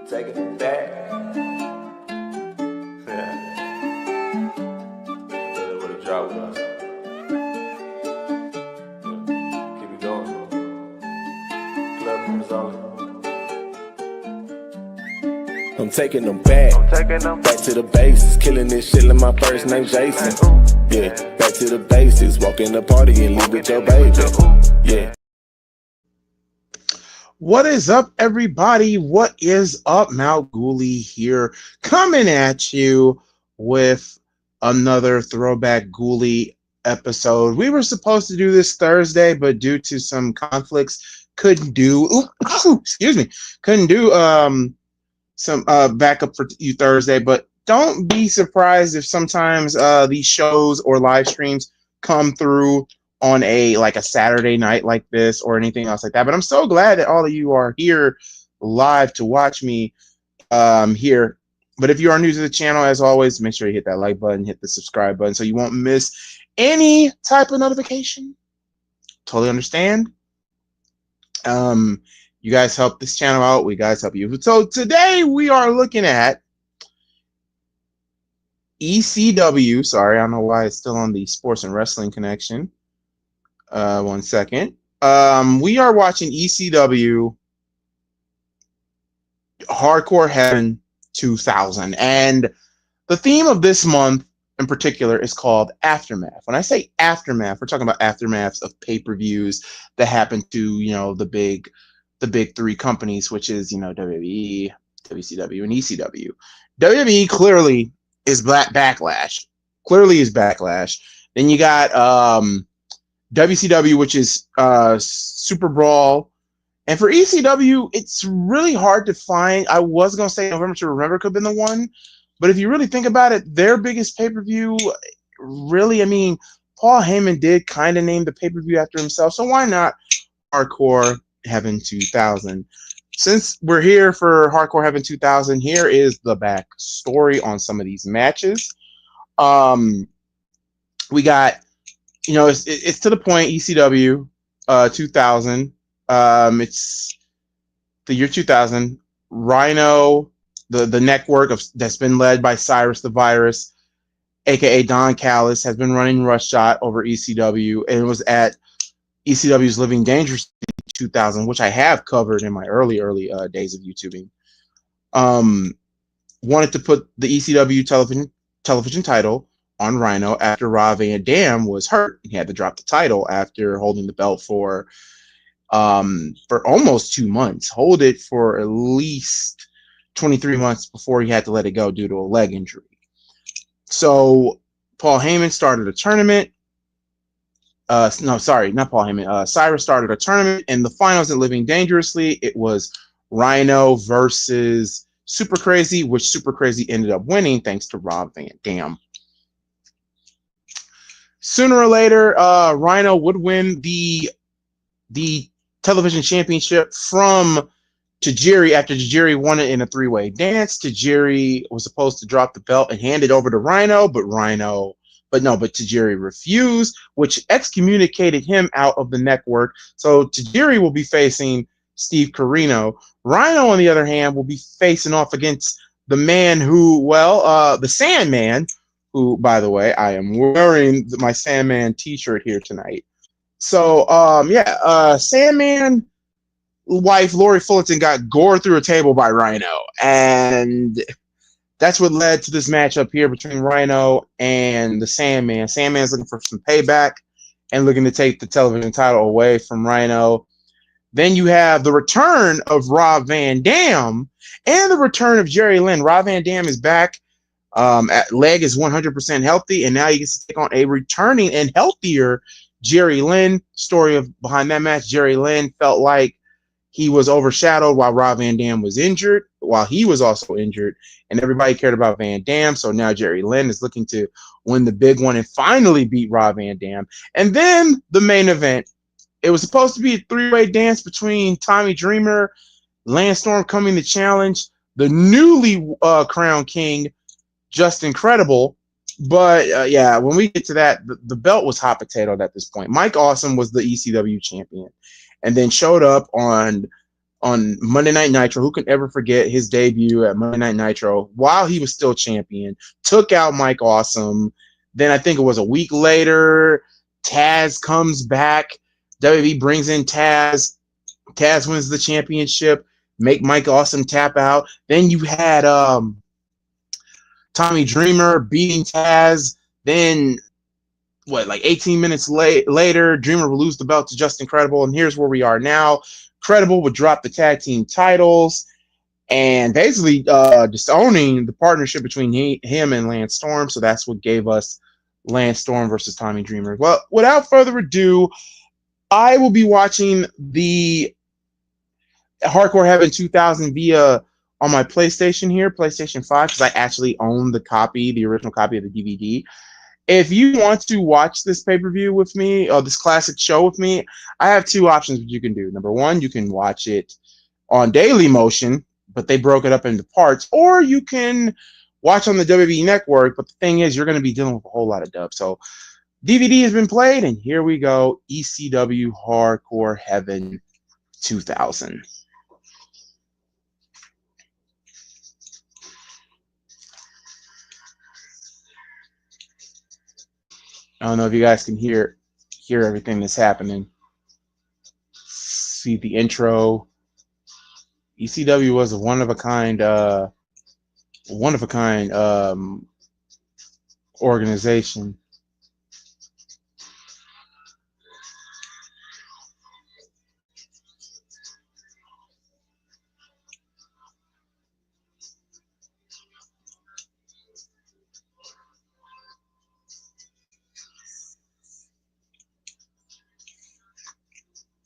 Taking it back. Yeah. That's what a drop was. Keep it going. Club moves on. I'm taking them back. Back to the basics. Killing this shit like my first name Jason. Yeah, back to the basics. Walk in the party and leave with your baby. Yeah. What is up, everybody? What is up? Goolie here, coming at you with another Throwback Goolie episode. We were supposed to do this Thursday, but due to some conflicts, couldn't do some backup for you Thursday. But don't be surprised if sometimes these shows or live streams come through on a Saturday night like this or anything else like that. But I'm so glad that all of you are here live to watch me here. But if you are new to the channel, as always, make sure you hit that like button, hit the subscribe button so you won't miss any type of notification. Totally understand. You guys help this channel out. We guys help you. So today we are looking at ECW. Sorry, I don't know why it's still on the Sports and Wrestling Connection. 1 second. We are watching ECW Hardcore Heaven 2000, and the theme of this month in particular is called Aftermath. When I say Aftermath, we're talking about aftermaths of pay-per-views that happen to, the big three companies, which is, WWE, WCW, and ECW. WWE clearly is Backlash. Then you got WCW, which is Super Brawl. And for ECW, it's really hard to find. I was going to say November to Remember could have been the one. But if you really think about it, their biggest pay-per-view, really, Paul Heyman did kind of name the pay-per-view after himself. So why not Hardcore Heaven 2000? Since we're here for Hardcore Heaven 2000, here is the back story on some of these matches. We got, it's to the point. ECW 2000. It's the year 2000. Rhino, the network that's been led by Cyrus the Virus, aka Don Callis, has been running Rushshot over ECW, and it was at ECW's Living Dangerously 2000, which I have covered in my early days of YouTubing. Wanted to put the ECW television title on Rhino after Rob Van Dam was hurt. He had to drop the title after holding the belt for almost 2 months. Hold it for at least 23 months before he had to let it go due to a leg injury. So Paul Heyman started a tournament. No, sorry, not Paul Heyman. Cyrus started a tournament. In the finals at Living Dangerously, it was Rhino versus Super Crazy, which Super Crazy ended up winning thanks to Rob Van Dam. Sooner or later, Rhino would win the television championship from Tajiri after Tajiri won it in a three-way dance. Tajiri was supposed to drop the belt and hand it over to Rhino, but Tajiri refused, which excommunicated him out of the network. So Tajiri will be facing Steve Corino. Rhino, on the other hand, will be facing off against the man who, the Sandman, who, by the way, I am wearing my Sandman t-shirt here tonight. So, Sandman wife Lori Fullerton got gored through a table by Rhino, and that's what led to this matchup here between Rhino and the Sandman. Sandman's looking for some payback and looking to take the television title away from Rhino. Then you have the return of Rob Van Dam and the return of Jerry Lynn. Rob Van Dam is back. Leg is 100% healthy, and now he gets to take on a returning and healthier Jerry Lynn. Story behind that match: Jerry Lynn felt like he was overshadowed while Rob Van Dam was injured, while he was also injured, and everybody cared about Van Dam. So now Jerry Lynn is looking to win the big one and finally beat Rob Van Dam. And then the main event. It was supposed to be a three-way dance between Tommy Dreamer, Lance Storm coming to challenge the newly crowned king, Just Incredible. But when we get to that, the belt was hot potatoed at this point. Mike Awesome was the ECW champion, and then showed up on on Monday Night Nitro. Who can ever forget his debut at Monday Night Nitro while he was still champion? Took out Mike Awesome. Then I think it was a week later, Taz comes back. WWE brings in Taz. Taz wins the championship. Make Mike Awesome tap out. Then you had Tommy Dreamer beating Taz. Then like 18 minutes later, Dreamer will lose the belt to Justin Credible, and here's where we are now. Credible would drop the tag team titles and basically disowning the partnership between him and Lance Storm. So that's what gave us Lance Storm versus Tommy Dreamer. Well, without further ado, I will be watching the Hardcore Heaven 2000 via on my PlayStation here, PlayStation 5, because I actually own the original copy of the DVD. If you want to watch this pay-per-view with me, or this classic show with me, I have two options that you can do. Number one, you can watch it on Daily Motion, but they broke it up into parts, or you can watch on the WWE Network, but the thing is, you're going to be dealing with a whole lot of dubs. So DVD has been played, and here we go, ECW Hardcore Heaven 2000. I don't know if you guys can hear everything that's happening. See the intro. ECW was a one of a kind organization.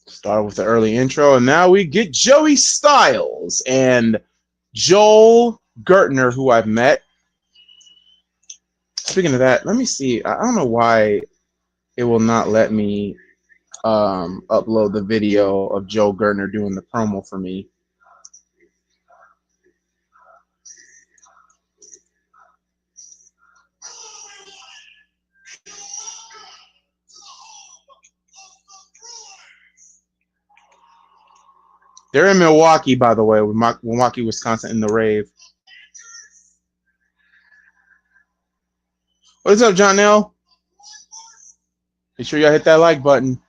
Start with the early intro, and now we get Joey Styles and Joel Gertner, who I've met. Speaking of that, let me see. I don't know why it will not let me upload the video of Joel Gertner doing the promo for me. They're in Milwaukee, by the way, with Milwaukee, Wisconsin, in the rave. What's up, John L? Make sure y'all hit that like button.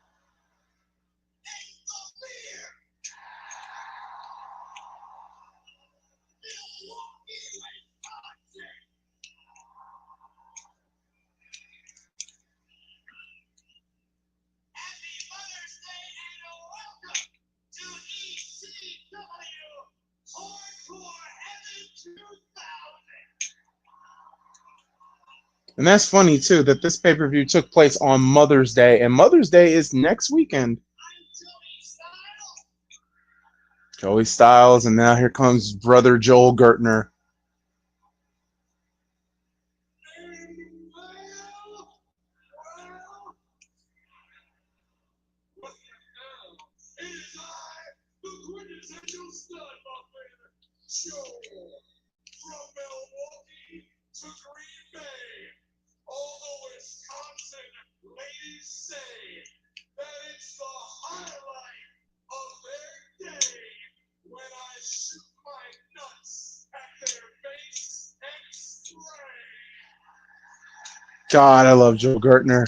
And that's funny, too, that this pay-per-view took place on Mother's Day, and Mother's Day is next weekend. Joey Styles, and now here comes brother Joel Gertner. God, I love Joe Gertner.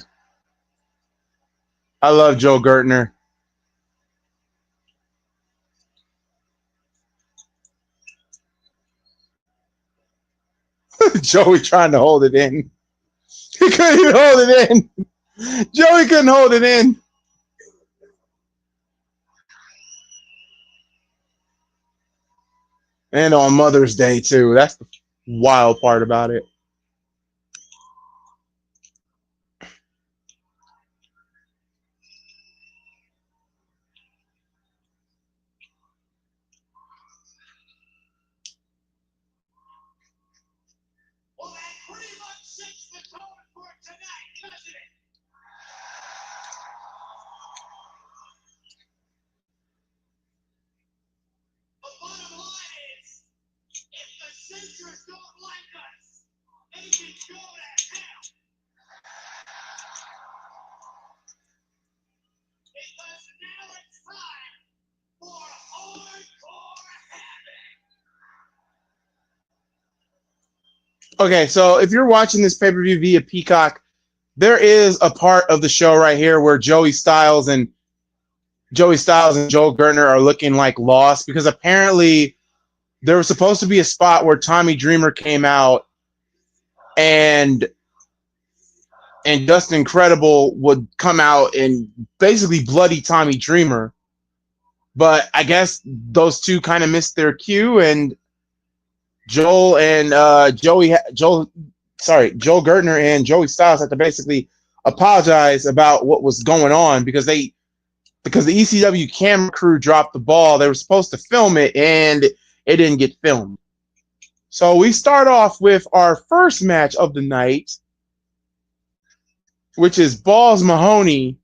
I love Joe Gertner. Joey trying to hold it in. He couldn't even hold it in. Joey couldn't hold it in. And on Mother's Day, too. That's the wild part about it. Okay, so if you're watching this pay-per-view via Peacock, there is a part of the show right here where Joey Styles and Joel Gertner are looking like lost because apparently there was supposed to be a spot where Tommy Dreamer came out and Justin Credible would come out and basically bloody Tommy Dreamer. But I guess those two kind of missed their cue, and Joel and Joel Gertner and Joey Styles had to basically apologize about what was going on because the ECW camera crew dropped the ball. They were supposed to film it and it didn't get filmed. So we start off with our first match of the night, which is Balls Mahoney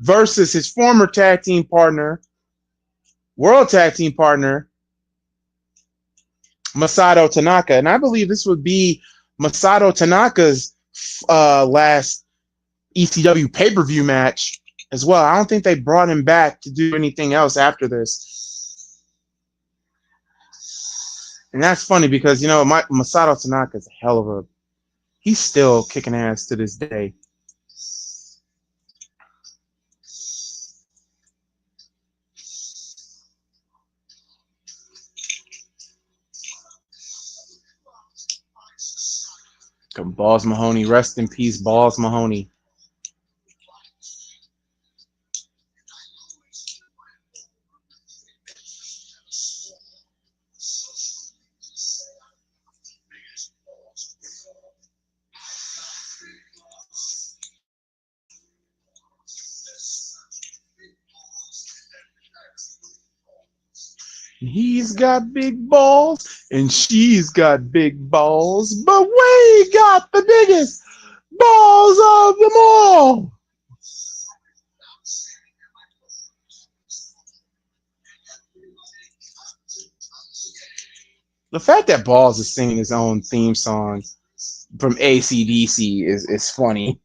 versus his former tag team partner, world tag team partner, Masato Tanaka. And I believe this would be Masato Tanaka's last ECW pay-per-view match as well. I don't think they brought him back to do anything else after this. And that's funny because, you know, Masato Tanaka is a hell of a... He's still kicking ass to this day. Balls Mahoney, rest in peace, Balls Mahoney. He's got big balls and she's got big balls, but we got the biggest balls of them all. The fact that Balls is singing his own theme song from AC/DC is funny.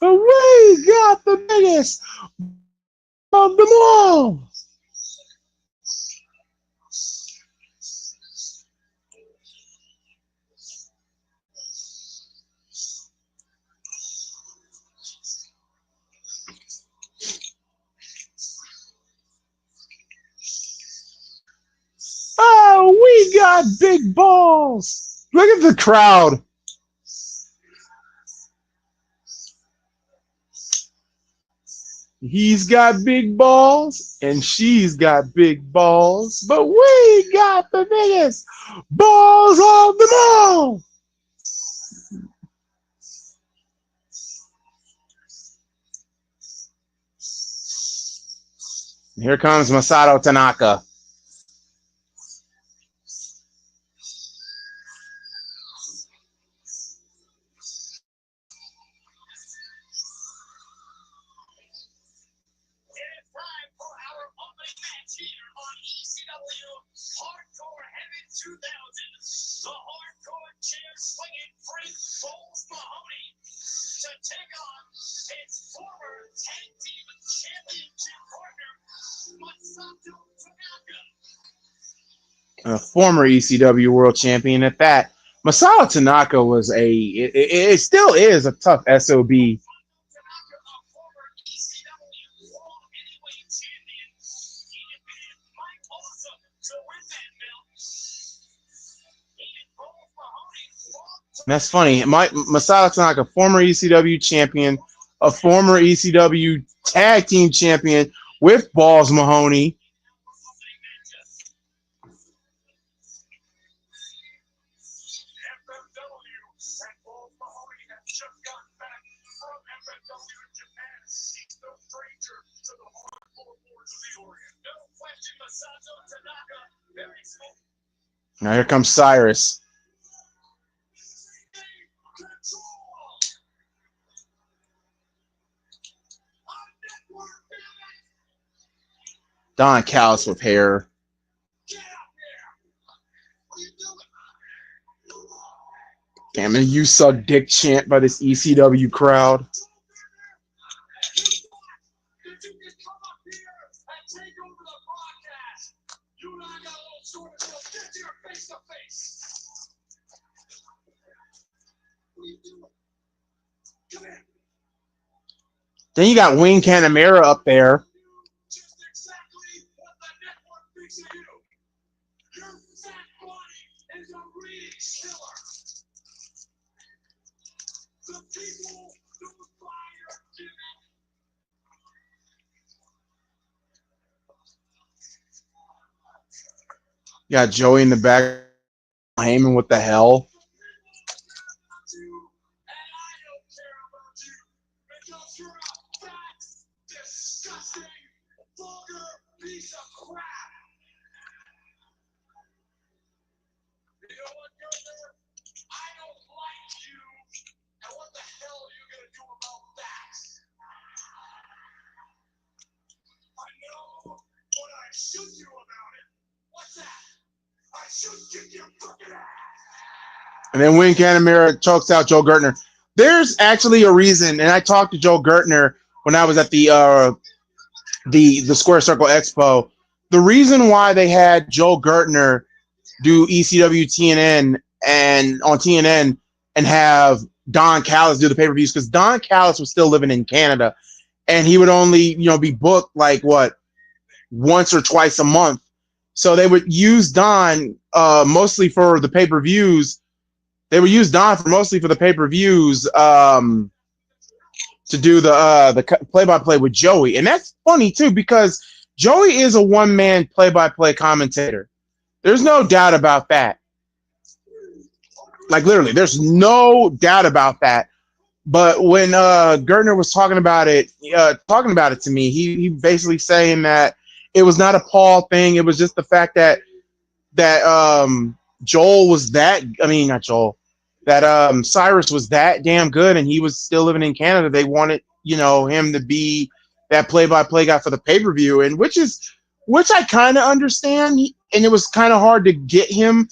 But we got the biggest of them all. Oh, we got big balls. Look at the crowd. He's got big balls and she's got big balls, but we got the biggest balls of them all. Here comes Masato Tanaka. The hardcore chair swinging freak Balls Mahoney to take on his former tag team championship partner, Masato Tanaka. A former ECW world champion at that. Masato Tanaka was it still is a tough SOB. And that's funny. Masato Tanaka, former ECW champion, a former ECW tag team champion with Balls Mahoney. Now here comes Cyrus. Don Callis with hair. Damn, and you suck dick chant by this ECW crowd. Then you got Wing Canamera up there. You got Joey in the back. Heyman, what the hell? And then Wing Canamera chokes out Joe Gertner. There's actually a reason, and I talked to Joe Gertner when I was at the Square Circle Expo. The reason why they had Joe Gertner do ECW TNN and on TNN and have Don Callis do the pay-per-views, because Don Callis was still living in Canada, and he would only be booked like once or twice a month. So they would use Don mostly for the pay-per-views. They would use Don mostly for the pay-per-views to do the play-by-play with Joey. And that's funny, too, because Joey is a one-man play-by-play commentator. There's no doubt about that. Like, literally, there's no doubt about that. But when Gertner was talking about it to me, he basically saying that it was not a Paul thing. It was just the fact that Joel was that. I mean, not Joel. That Cyrus was that damn good, and he was still living in Canada. They wanted him to be that play-by-play guy for the pay-per-view, and which I kind of understand. And it was kind of hard to get him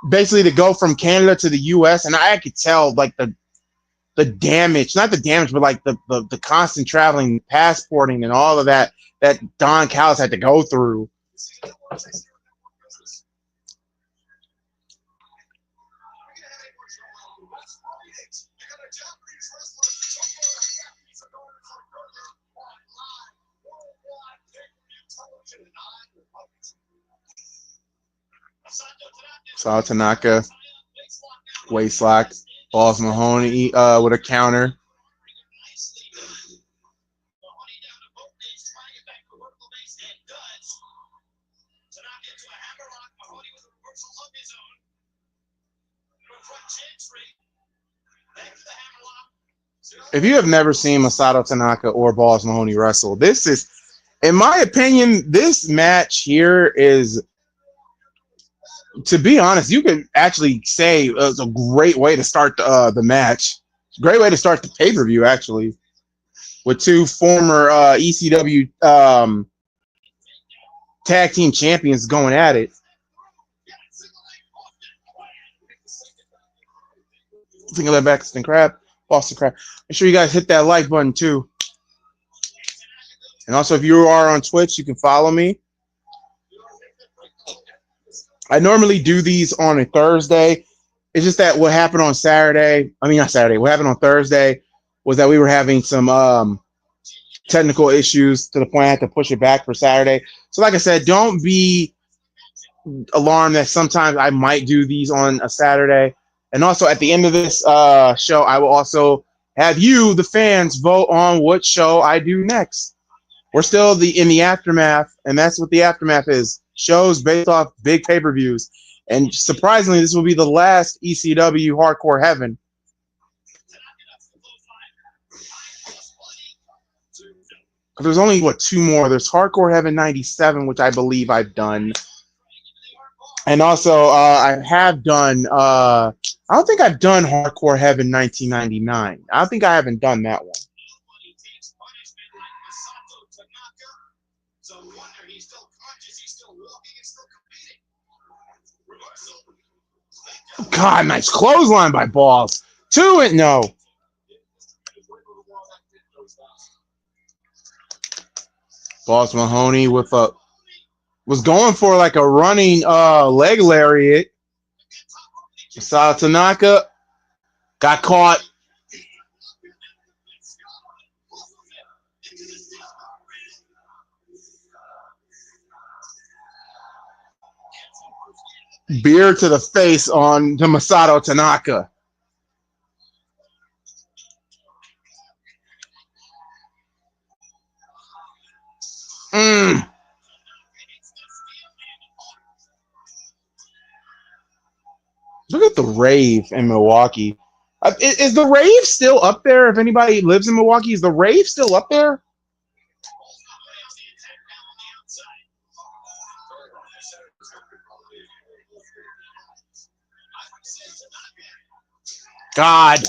basically to go from Canada to the U.S. And I could tell like the damage, not the damage, but like the constant traveling, passporting, and all of that Don Callis had to go through. Saw Tanaka, waistlock, Balls Mahoney with a counter. If you have never seen Masato Tanaka or Balls Mahoney wrestle, this is, in my opinion, this match here is, to be honest, you could actually say it's a great way to start the match. Great way to start the pay-per-view, actually, with two former ECW tag team champions going at it. Think of that Boston Crab. Make sure you guys hit that like button too. And also, if you are on Twitch, you can follow me. I normally do these on a Thursday. It's just that what happened on Saturday, not Saturday, what happened on Thursday was that we were having some technical issues to the point I had to push it back for Saturday. So like I said, don't be alarmed that sometimes I might do these on a Saturday. And also at the end of this show, I will also have you, the fans, vote on what show I do next. We're still in the aftermath, and that's what the aftermath is. Shows based off big pay-per-views. And surprisingly, this will be the last ECW Hardcore Heaven. There's only, two more? There's Hardcore Heaven 97, which I believe I've done. And also, I have done, I don't think I've done Hardcore Heaven 1999. I don't think I haven't done that one. God, nice clothesline by Balls. 2 and no. Boss Mahoney with a was going for like a running leg lariat. Masato Tanaka got caught. Beer to the face on to Masato Tanaka. Look at the rave in Milwaukee. Is the rave still up there? If anybody lives in Milwaukee, is the rave still up there? God.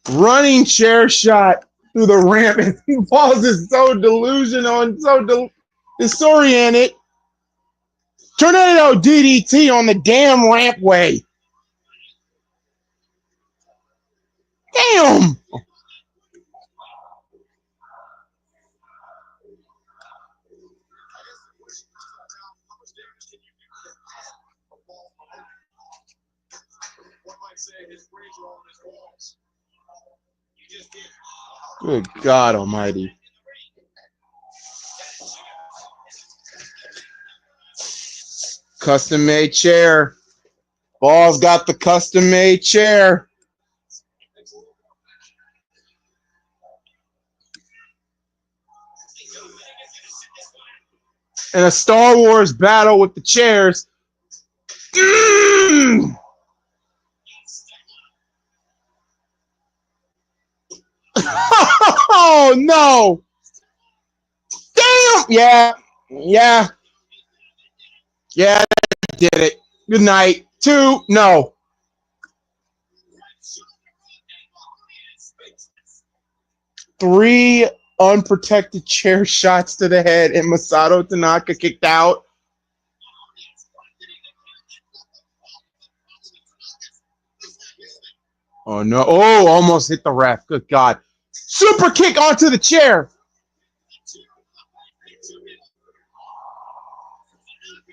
Running chair shot through the ramp, and Balls is so delusional and so disoriented. Tornado DDT on the damn rampway. Damn. Good God Almighty. Custom made chair. Balls got the custom made chair. And a Star Wars battle with the chairs. Oh no! Damn! Yeah, that did it. Good night. 2, no. 3 unprotected chair shots to the head, and Masato Tanaka kicked out. Oh no! Oh, almost hit the ref. Good God! Super kick onto the chair.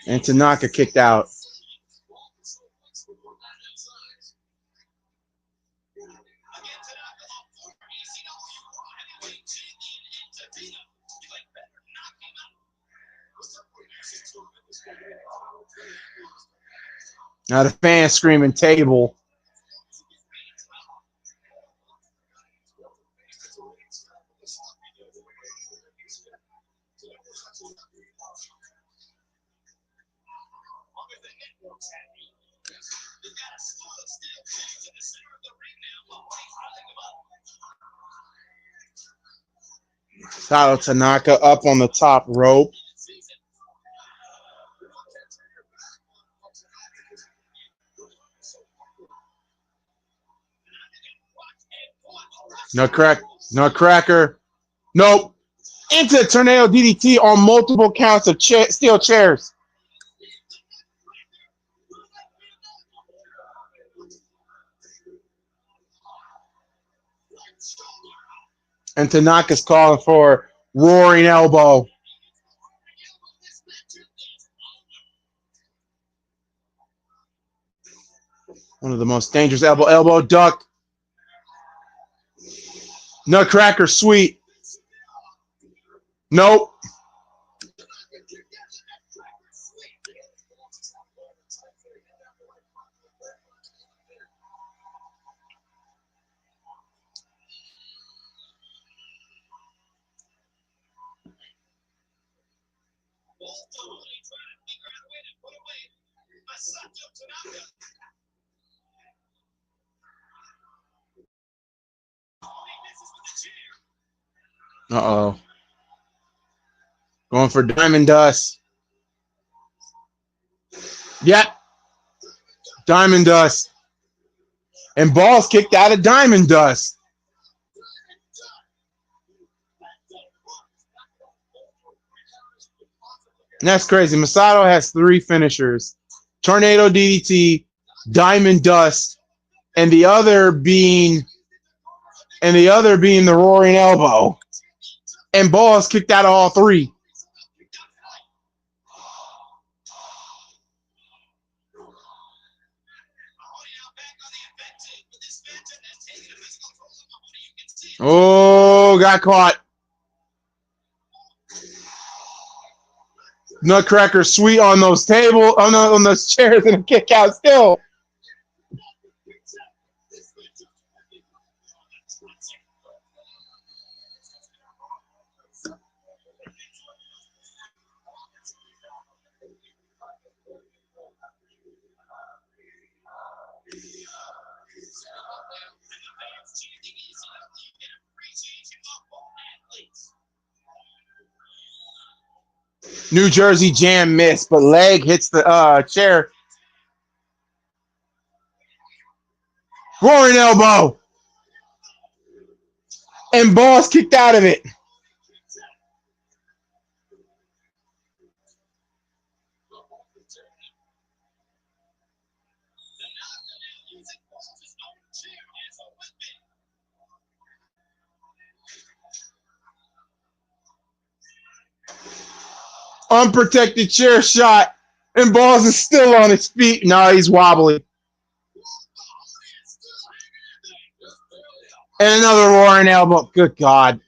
And Tanaka kicked out. Now the fans screaming table. Masato Tanaka up on the top rope. Nutcracker. Nope. Into Tornado DDT on multiple counts of steel chairs. And Tanaka's calling for roaring elbow. One of the most dangerous elbow duck. Nutcracker sweet. Nope. Uh-oh. Going for Diamond Dust. Yep. Diamond Dust. And Balls kicked out of Diamond Dust. And that's crazy. Masato has 3 finishers. Tornado DDT, Diamond Dust, and the other being the Roaring Elbow. And Balls kicked out of all 3. Oh, got caught. Nutcracker sweet on those tables, on those chairs, and a kick out still. New Jersey Jam missed, but leg hits the chair. Roaring Elbow. And Balls kicked out of it. Unprotected chair shot. And Balls is still on his feet. No, he's wobbly. And another Roaring Elbow. Good God.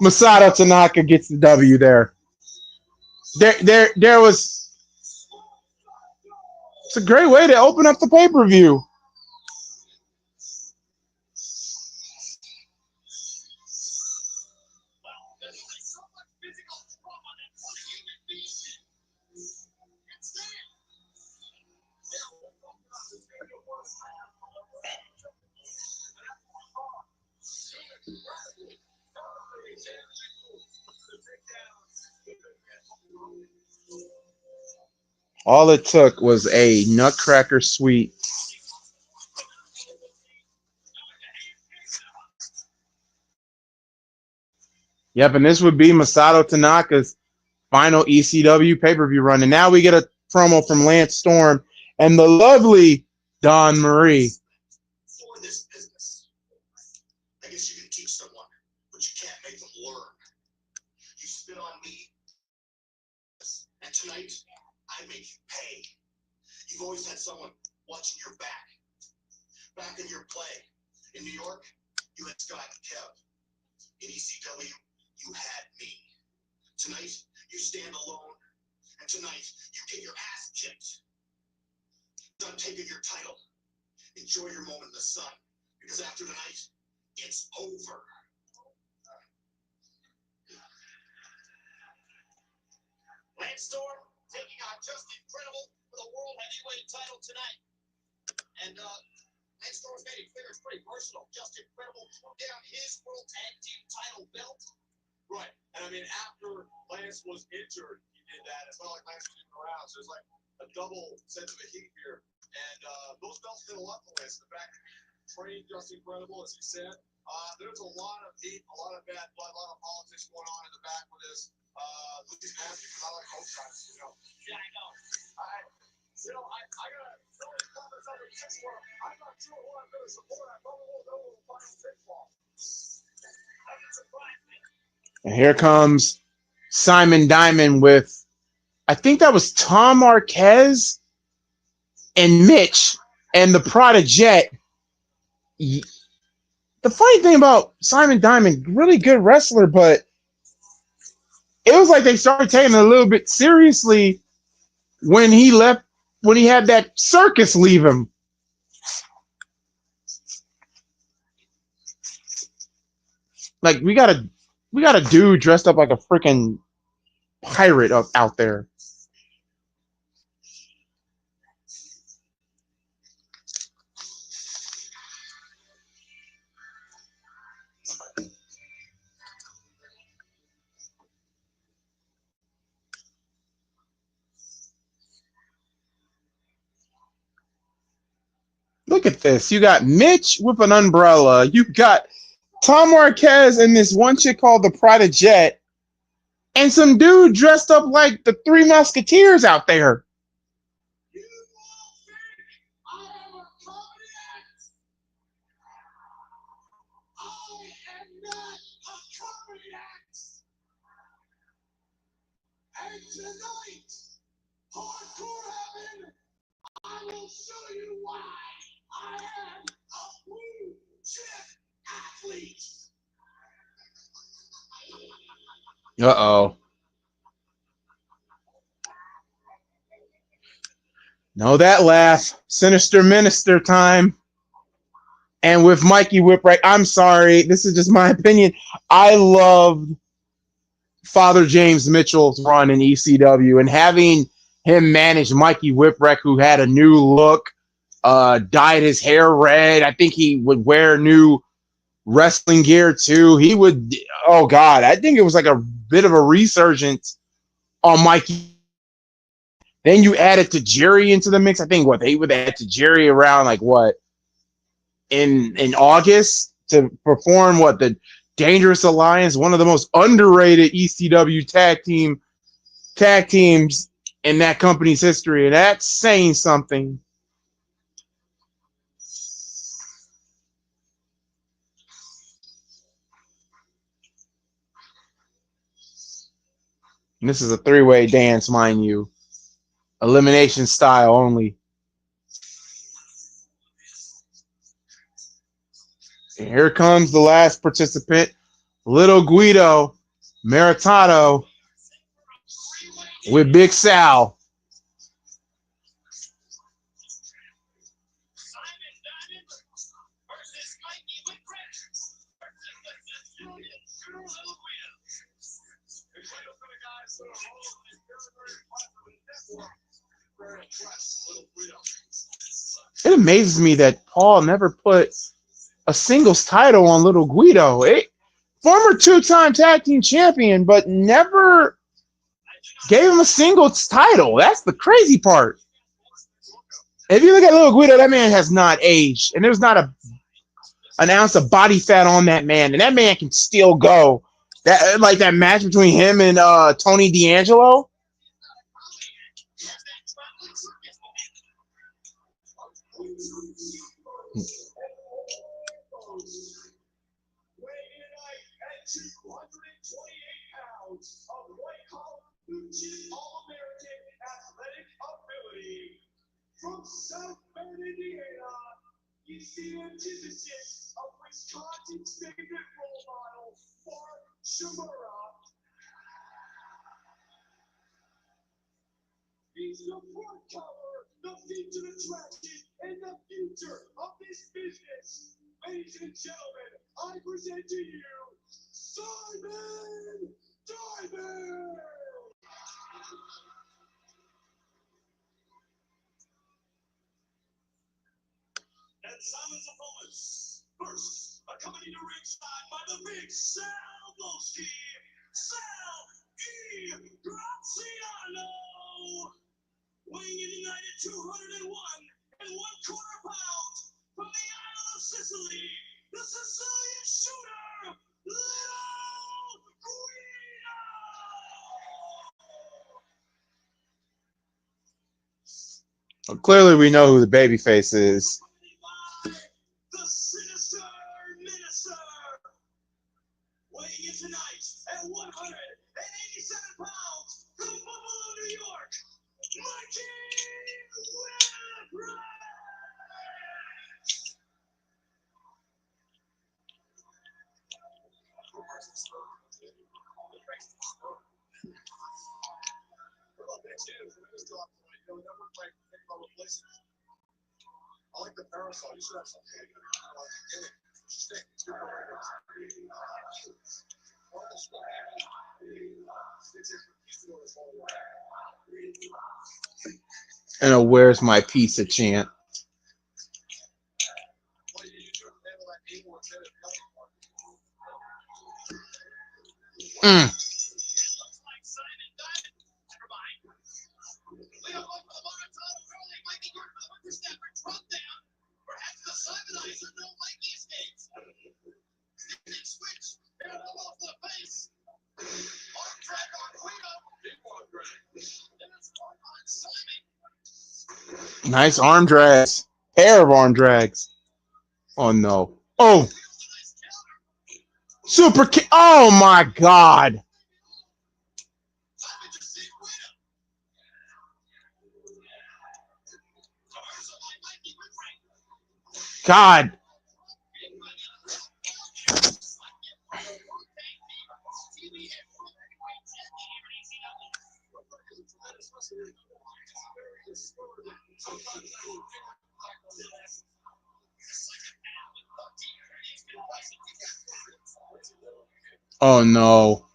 Masato Tanaka gets the W there. There was. It's a great way to open up the pay-per-view. All it took was a Nutcracker sweet. Yep, and this would be Masato Tanaka's final ECW pay-per-view run. And now we get a promo from Lance Storm and the lovely Dawn Marie. For this business, I guess you can teach someone, but you can't make them learn. You spit on me, and tonight, I make you pay. You've always had someone watching your back in your play. In New York, you had Scott and Kev. In ECW, you had me. Tonight, you stand alone, and tonight, you get your ass kicked. Done taking your title. Enjoy your moment in the sun, because after tonight, it's over. Lance Storm taking on Just Incredible for the World Heavyweight title tonight. And Lance Storm's made it clear it's pretty personal. Just Incredible threw down his World Tag Team title belt. Right. And I mean, after Lance was injured, he did that. It's not like Lance was even around. So there's like a double sense of a heat here. And those belts did a lot for Lance. The fact that he trained Just Incredible, as he said. There's a lot of heat, a lot of bad blood, a lot of politics going on in the back with this. Losing match because I like both sides, you know. Yeah, I know. I gotta throw these comments out of this one. I'm not sure who I'm gonna support. I probably won't know the final pitfall. That would surprise me. And here comes Simon Diamond with, I think that was Tom Marquez and Mitch and the Prada Jet. The funny thing about Simon Diamond, really good wrestler, but it was like they started taking it a little bit seriously when he left, when he had that circus leave him. Like we got a dude dressed up like a freaking pirate out there. Look at this. You got Mitch with an umbrella. You got Tom Marquez and this one chick called the Pride Jet, and some dude dressed up like the Three Musketeers out there. You all think I am a comedy? I am not a comedy act. And tonight, Hardcore Heaven, I will show you why I am a blue chip athlete. Uh-oh. Know that laugh. Sinister Minister time. And with Mikey Whipwreck, I'm sorry. This is just my opinion. I loved Father James Mitchell's run in ECW, and having him manage Mikey Whipwreck, who had a new look, dyed his hair red. I think he would wear new wrestling gear too. He would, oh God, I think it was like a bit of a resurgence on Mikey. Then you added to Jerry into the mix. I think they would add to Jerry around like what in August to perform the Dangerous Alliance, one of the most underrated ECW tag teams in that company's history, and that's saying something. And this is a three-way dance, mind you. Elimination style only. And here comes the last participant, Little Guido Maritato with Big Sal. It amazes me that Paul never put a singles title on Little Guido. Former two-time tag team champion, but never gave him a singles title. That's the crazy part. If you look at Little Guido, that man has not aged, and there's not an ounce of body fat on that man, and that man can still go. That match between him and Tony D'Angelo. From South Bend, Indiana, he's the antithesis of Wisconsin's favorite role model, Mark Shimura. He's the front cover, the featured attraction, and the future of this business. Ladies and gentlemen, I present to you Simon Diamond. And Simon's opponents, first, accompanied to ringside by the big Sal Boski, Sal E. Graziano, weighing in tonight at 201 and 1/4 pounds from the Isle of Sicily, the Sicilian shooter, Little Guido. Well, clearly, we know who the babyface is. The Sinister Minister, weighing in tonight at 187 pounds from Buffalo, New York, Mikey Whipwreck. I like the parasol. You should have some in it. And a "Where's my pizza" chant. Nice arm drags. Pair of arm drags. Oh no. Oh. Super kick. Oh my God. God. Oh no.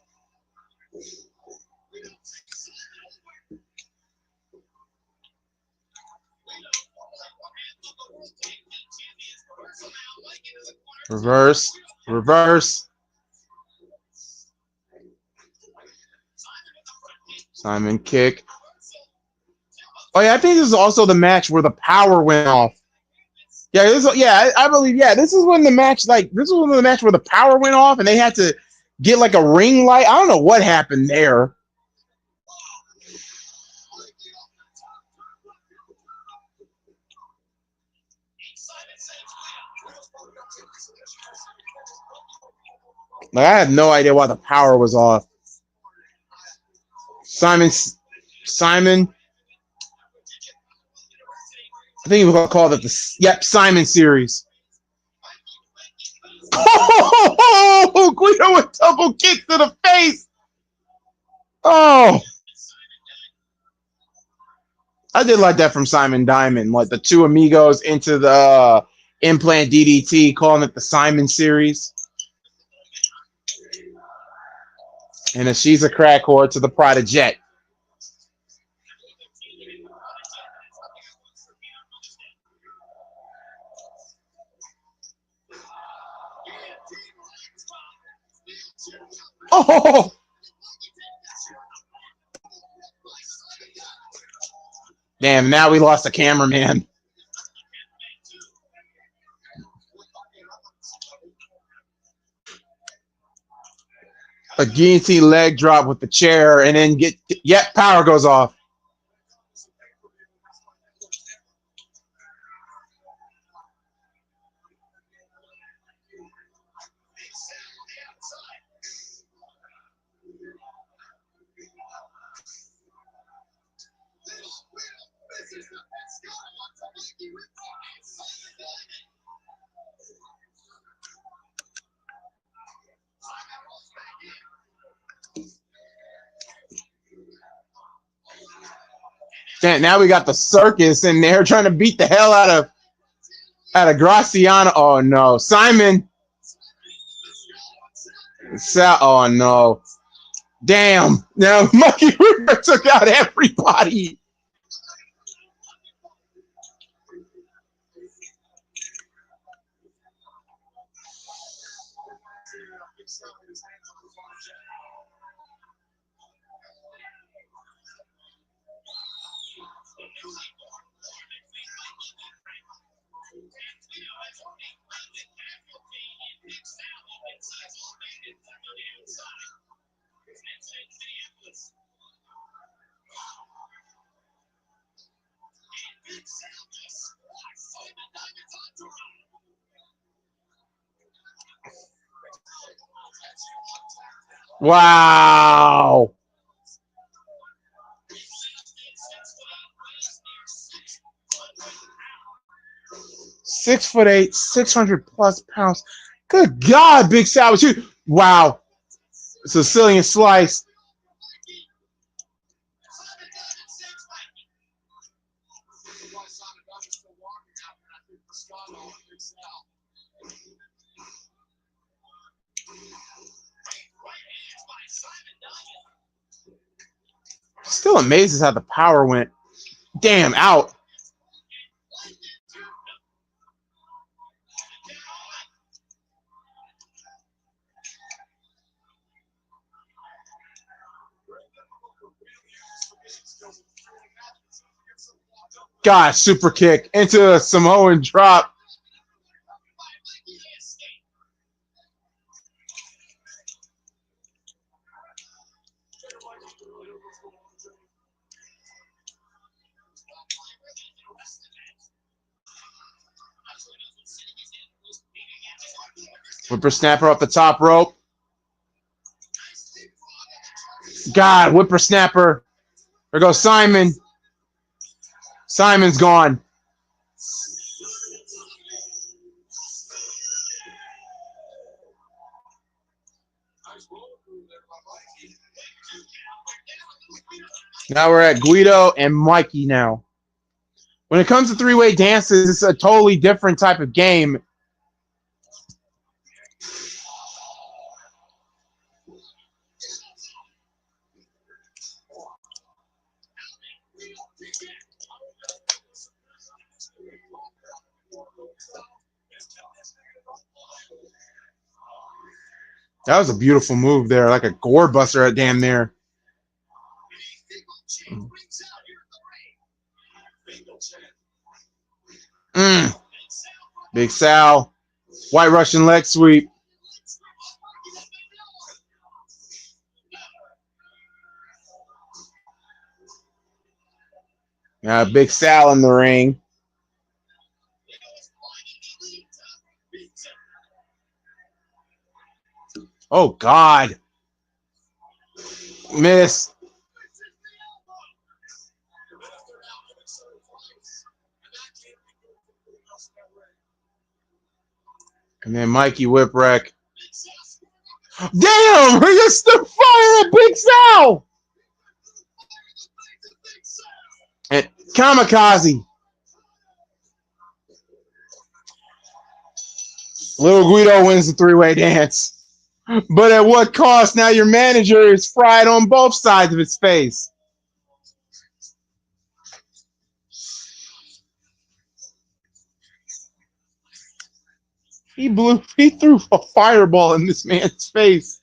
Reverse. Reverse. Simon kick. Oh yeah, I think this is also the match where the power went off. Yeah, I believe. Yeah, this is when the match, this is when the match where the power went off, and they had to get like a ring light. I don't know what happened there. Like I had no idea why the power was off. Simon. I think we're gonna call it Simon series. Oh, Guido with double kick to the face. Oh, I did like that from Simon Diamond, like the two amigos into the implant DDT, calling it the Simon series. And if she's a crack whore to the Prada Jet. Oh, damn, now we lost a cameraman. A guillotine leg drop with the chair, and then power goes off. Damn, now we got the circus in there trying to beat the hell out of Graciano. Oh no, Simon. Oh no. Damn. Now Monkey River took out everybody. Wow. (6'8", 600+ pounds. Good God, Big Sal. Wow. Sicilian slice. Still amazes how the power went. Damn, out. God, super kick into a Samoan drop. Whippersnapper off the top rope. God, whippersnapper. There goes Simon. Simon's gone. Now we're at Guido and Mikey now. When it comes to three-way dances, it's a totally different type of game. That was a beautiful move there, like a gore buster at damn near. Big Sal. White Russian leg sweep. Big Sal in the ring. Oh, God. Miss. And then Mikey Whipwreck. Damn! He just stood fire at Big Sal! And Kamikaze. Little Guido wins the three-way dance. But at what cost? Now your manager is fried on both sides of his face. He threw a fireball in this man's face.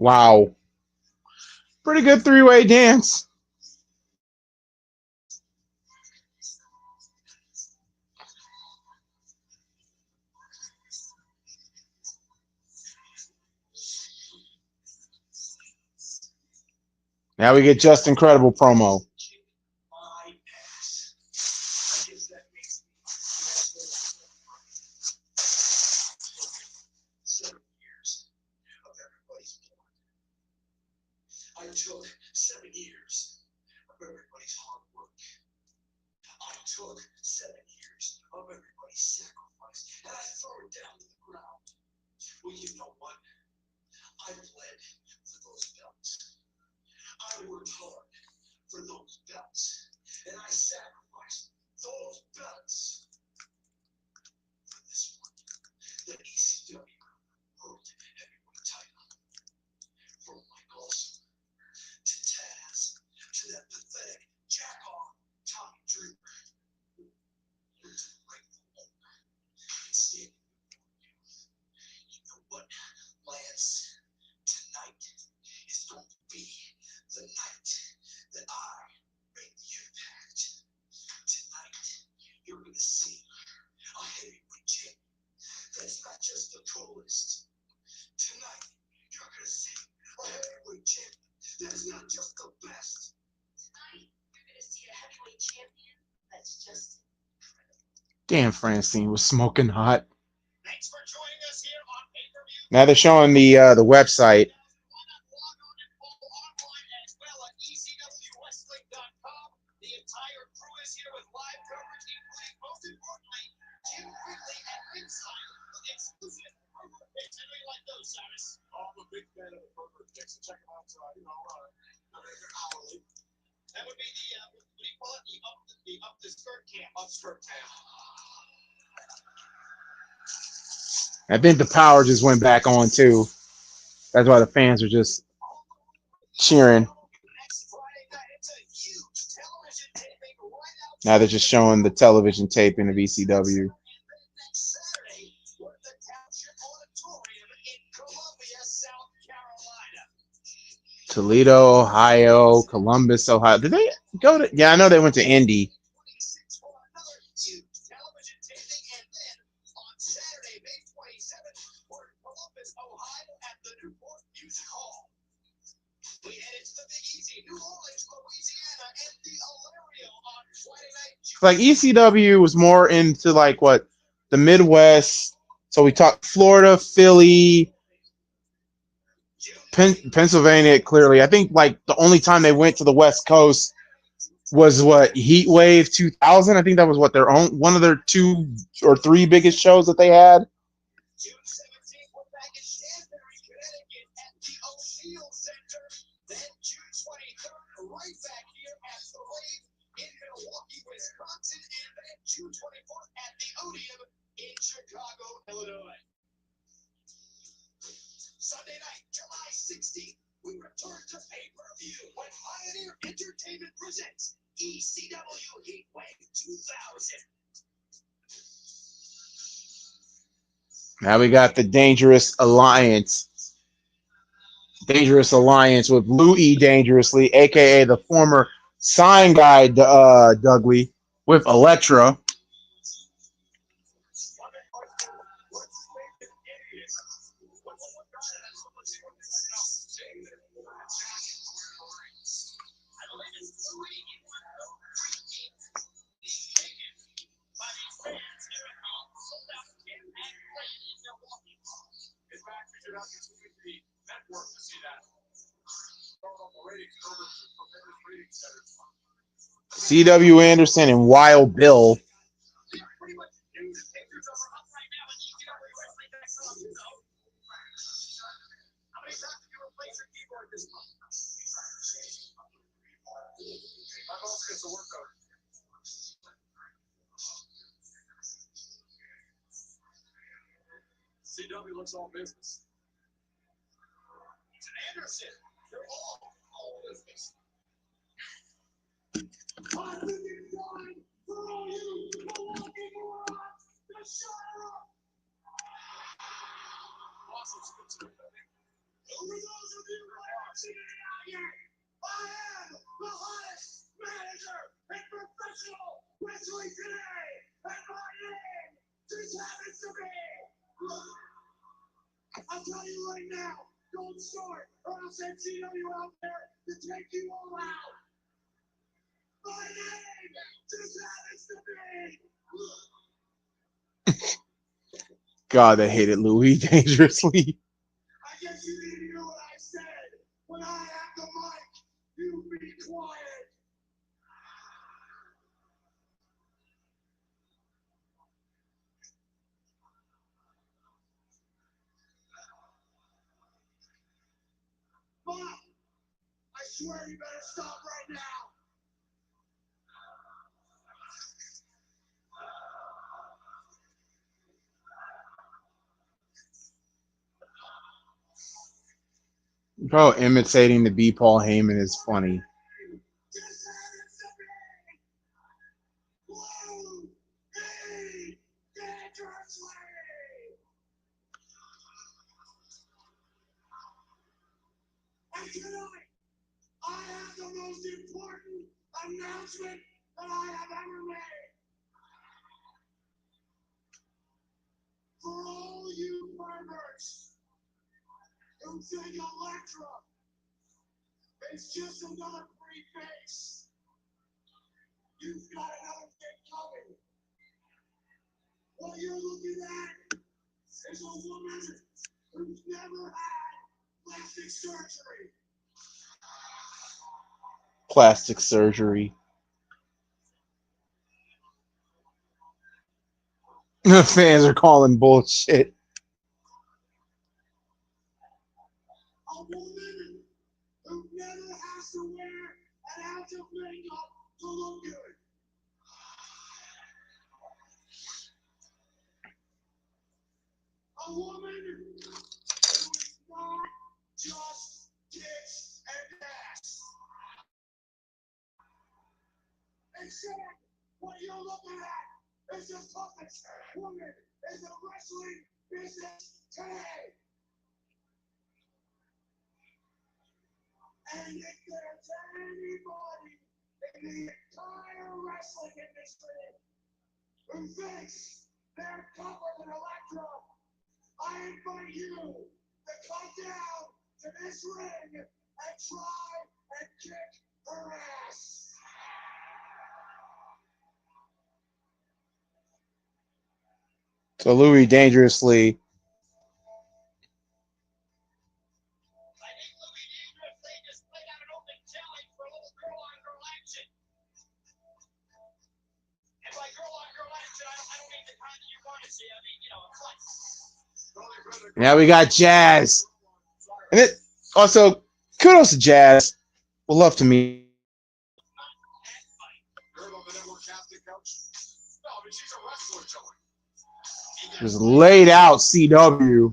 Wow. Pretty good three-way dance. Now we get Just Incredible promo. I took 7 years of everybody's hard work. I took 7 years of everybody's sacrifice, and I threw it down to the ground. Well, you know what? I bled for those belts. I worked hard for those belts, and I sacrificed those belts for this one, the ECW World Heavyweight title. From Mike Olson to Taz to that pathetic jack-off Tommy Dreamer. You're to break the mold and stand before you. You know what, Lance? Tonight is going to be the night that I make the impact. Tonight, you're going to see a heavyweight champion that's not just the coolest. Tonight, you're going to see a heavyweight champion that's not just the best. Tonight, you're going to see a heavyweight champion that's just incredible. Damn, Francine was smoking hot. Thanks for joining us here on pay-per-view. Now they're showing the website. ECWWrestling.com. The entire crew is here with live coverage, including, most importantly, Jim Quigley at ringside with exclusive burger picks. I know you like those, Cyrus. Oh, I'm a big fan of the burger picks. Check them out, they're hourly. That would be the what do you call it? The up the skirt camp, up skirt camp. I think the power just went back on too. That's why the fans are just cheering. Now they're just showing the television taping of ECW. Toledo, Ohio, Columbus, Ohio. Did they go to? Yeah, I know they went to Indy. Like ECW was more into like what the Midwest. So we talked Florida, Philly, Pennsylvania. Clearly, I think like the only time they went to the West Coast was what Heat Wave 2000. I think that was what their own one of their 2 or 3 biggest shows that they had. June 17th, we're back in Danbury, Connecticut at the O'Neill Center. Then June 23rd, right back here at the Wave in Milwaukee, Wisconsin. And then June 24th at the Odeum in Chicago, Illinois. Sunday night, July 16th, we return to pay-per-view when Pioneer Entertainment presents ECW Heatwave 2000. Now we got the Dangerous Alliance. Dangerous Alliance with Louis Dangerously, a.k.a. the former sign guy, Dudley, with Elektra. C.W. Anderson and Wild Bill. CW looks all business. It's Anderson. They're all business. I'm looking forward for all you Milwaukee morons to shut up. Awesome spits. For those of you who haven't seen it out yet, I am the hottest manager in professional wrestling today, and my name just happens to be. I'll tell you right now, don't start, or I'll send CW out there to take you all out. My name just happens to be. God, I hated Louis Dangerously. I guess you didn't hear what I said. When I have the mic, you be quiet. Mom, I swear you better stop right now. Bro, imitating the B. Paul Heyman is funny. Just happens to be. Louis Dangerously. And tonight, I have the most important announcement that I have ever made. For all you perverts who think Elektra is just another free face, you've got another thing coming. What you're looking at is a woman who's never had plastic surgery. Plastic surgery. The fans are calling bullshit. A woman who never has to wear an out-of-place And saying, what you're looking at is the toughest woman in the wrestling business today. And if there's anybody in the entire wrestling industry who thinks they're tougher than Electra, I invite you to come down to this ring and try and kick her ass. So Louis dangerously. I think Louis dangerously just played out an open challenge for a little girl-on-girl action. And by girl-on-girl action, I don't mean the kind that you want to see. I mean, a fight. Now we got Jazz. And it also kudos to Jazz. We'll love to meet. Just laid out CW.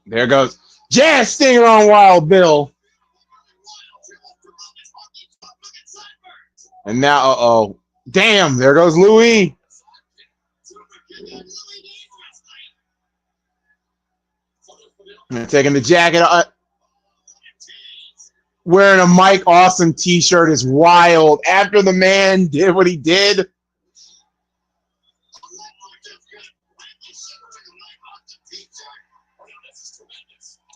There goes Jazz Stinger on Wild Bill. And now, damn, there goes Louis. And taking the jacket, wearing a Mike Awesome t-shirt is wild. After the man did what he did.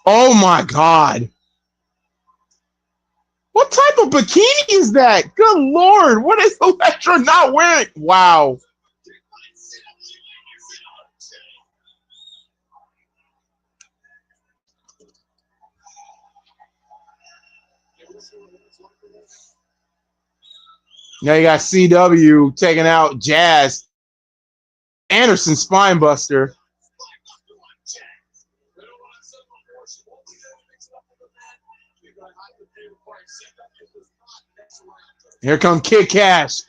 Oh my God. What type of bikini is that? Good Lord. What is Electra not wearing? Wow. Now you got CW taking out Jazz. Anderson Spinebuster. Here come Kid Cash.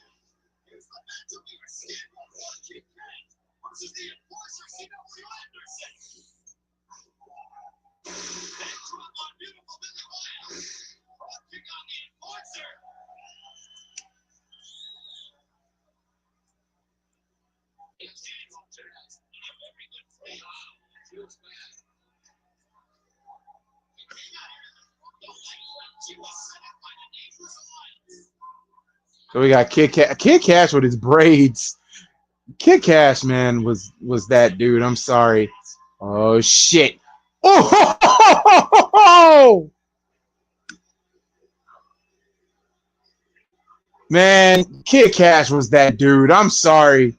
So we got Kid Cash. Kid Cash with his braids. Kid Cash, man, was that dude. I'm sorry. Oh shit. Oh, man, Kid Cash was that dude. I'm sorry.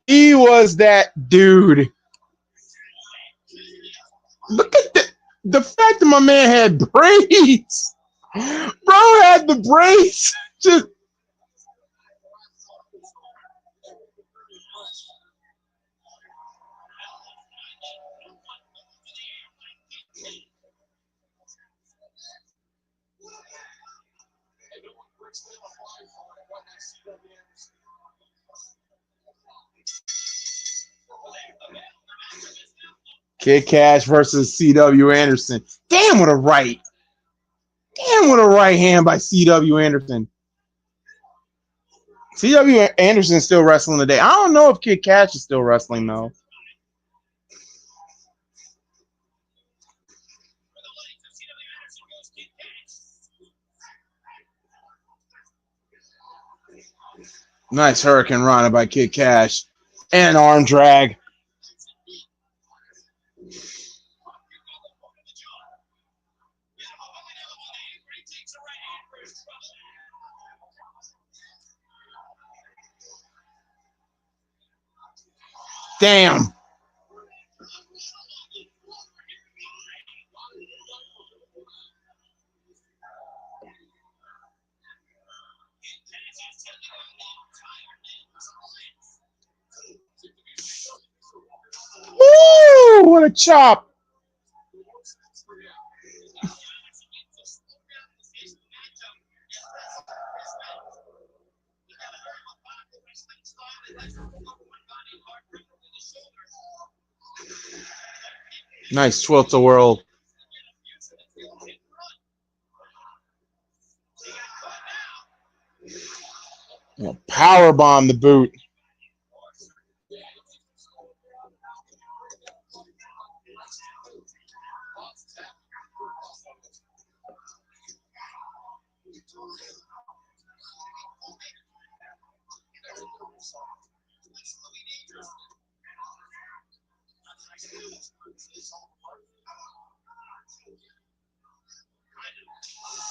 He was that dude. Look at the fact that my man had braids. Bro had the braids. Just Kid Cash versus CW Anderson. Damn, what a right. Damn, what a right hand by CW Anderson. CW Anderson's still wrestling today. I don't know if Kid Cash is still wrestling, though. Nice Hurricane Rana by Kid Cash. And arm drag. Damn. Woo! What a chop. Nice Twilter World. Power bomb the boot.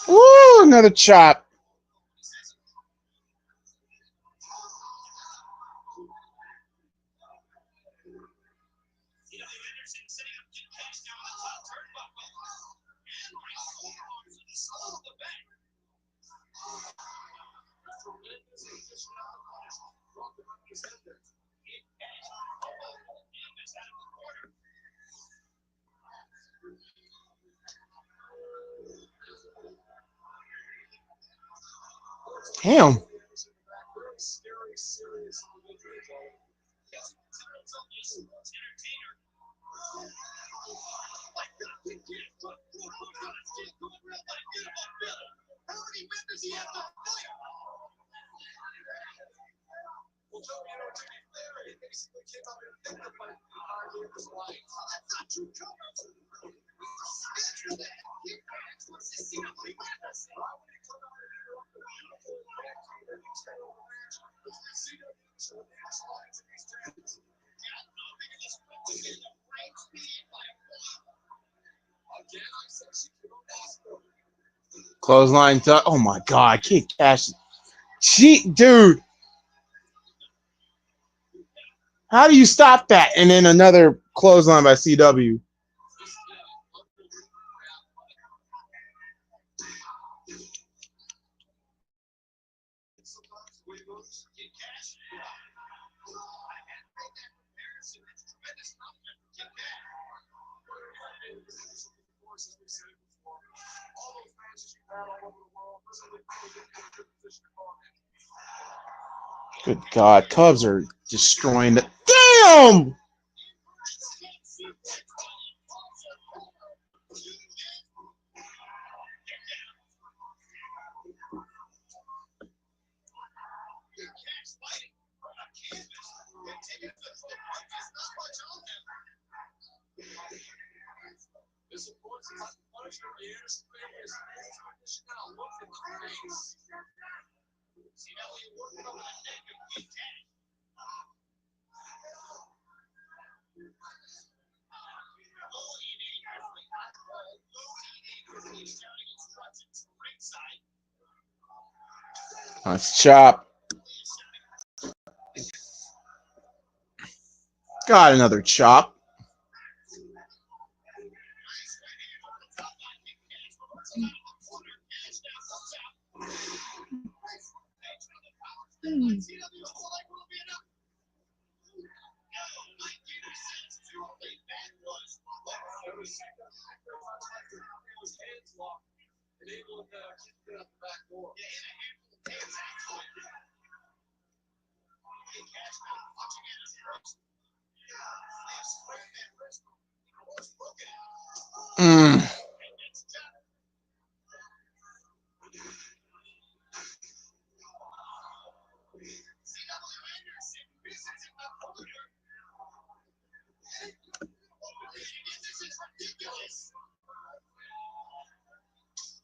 Ooh, another chop. Damn. Clothesline. Oh my God. Kid Cash. Cheat, dude. How do you stop that? And then another clothesline by CW. Good God. Cubs are destroying the. Damn! Nice chop. Got another chop. Mm.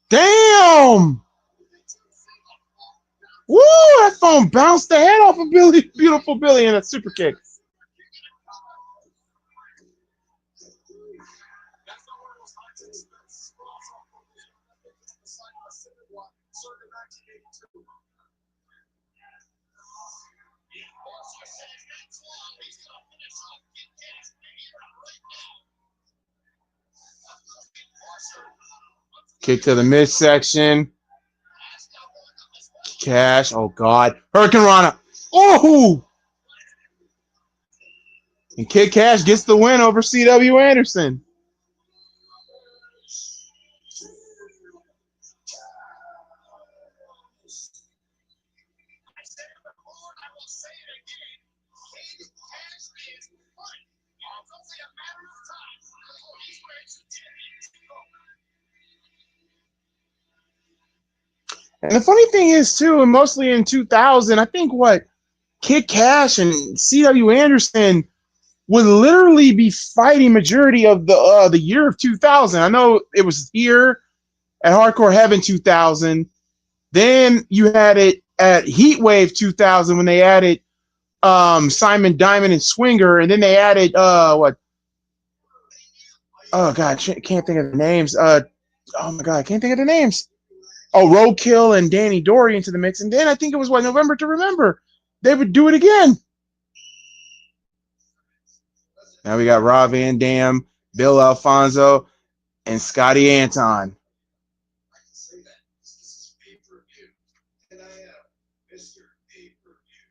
Damn! Woo! That phone bounced the head off of Billy, beautiful Billy, in a super kick. Kick to the midsection. Cash. Oh, God. Hurricane Rana. Oh! And Kid Cash gets the win over CW Anderson. And the funny thing is too, and mostly in 2000, I think what Kid Cash and C.W. Anderson would literally be fighting majority of the year of 2000. I know it was here at Hardcore Heaven 2000. Then you had it at Heatwave 2000 when they added Simon Diamond and Swinger, and then they added what? Oh god, can't think of the names. Oh my god, I can't think of the names. Oh, Roadkill and Danny Dory into the mix, and then I think it was what, November to Remember. They would do it again. Now we got Rob Van Dam, Bill Alfonso, and Scotty Anton. I can say that. This is pay-per-view. And I am Mr. Pay-per-view.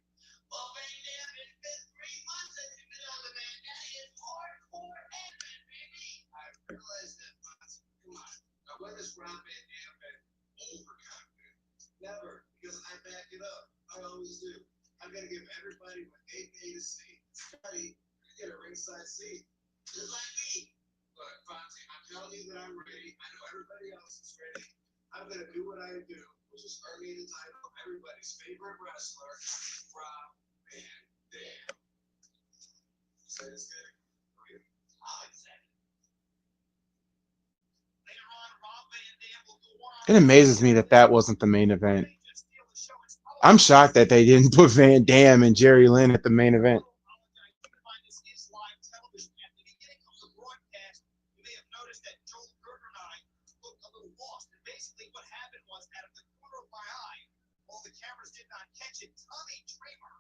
Well, Van Dam, it's been 3 months since you've been on the man. That is hardcore heaven, baby. I realize that, but come on. Now, when has Rob Van Dam been overconfident? Never, because I back it up. I always do. I'm going to give everybody what they pay to see. Scotty, you get a ringside seat. Just like me. Look, Fonzie, I'm telling you that I'm ready. I know everybody else is ready. I'm going to do what I do, which is earn me the title of everybody's favorite wrestler, Rob Van Dam. Say this good. I'll accept it. Later on, Rob Van Dam will go on. It amazes me that that wasn't the main event. I'm shocked that they didn't put Van Dam and Jerry Lynn at the main event. Tommy Dreamer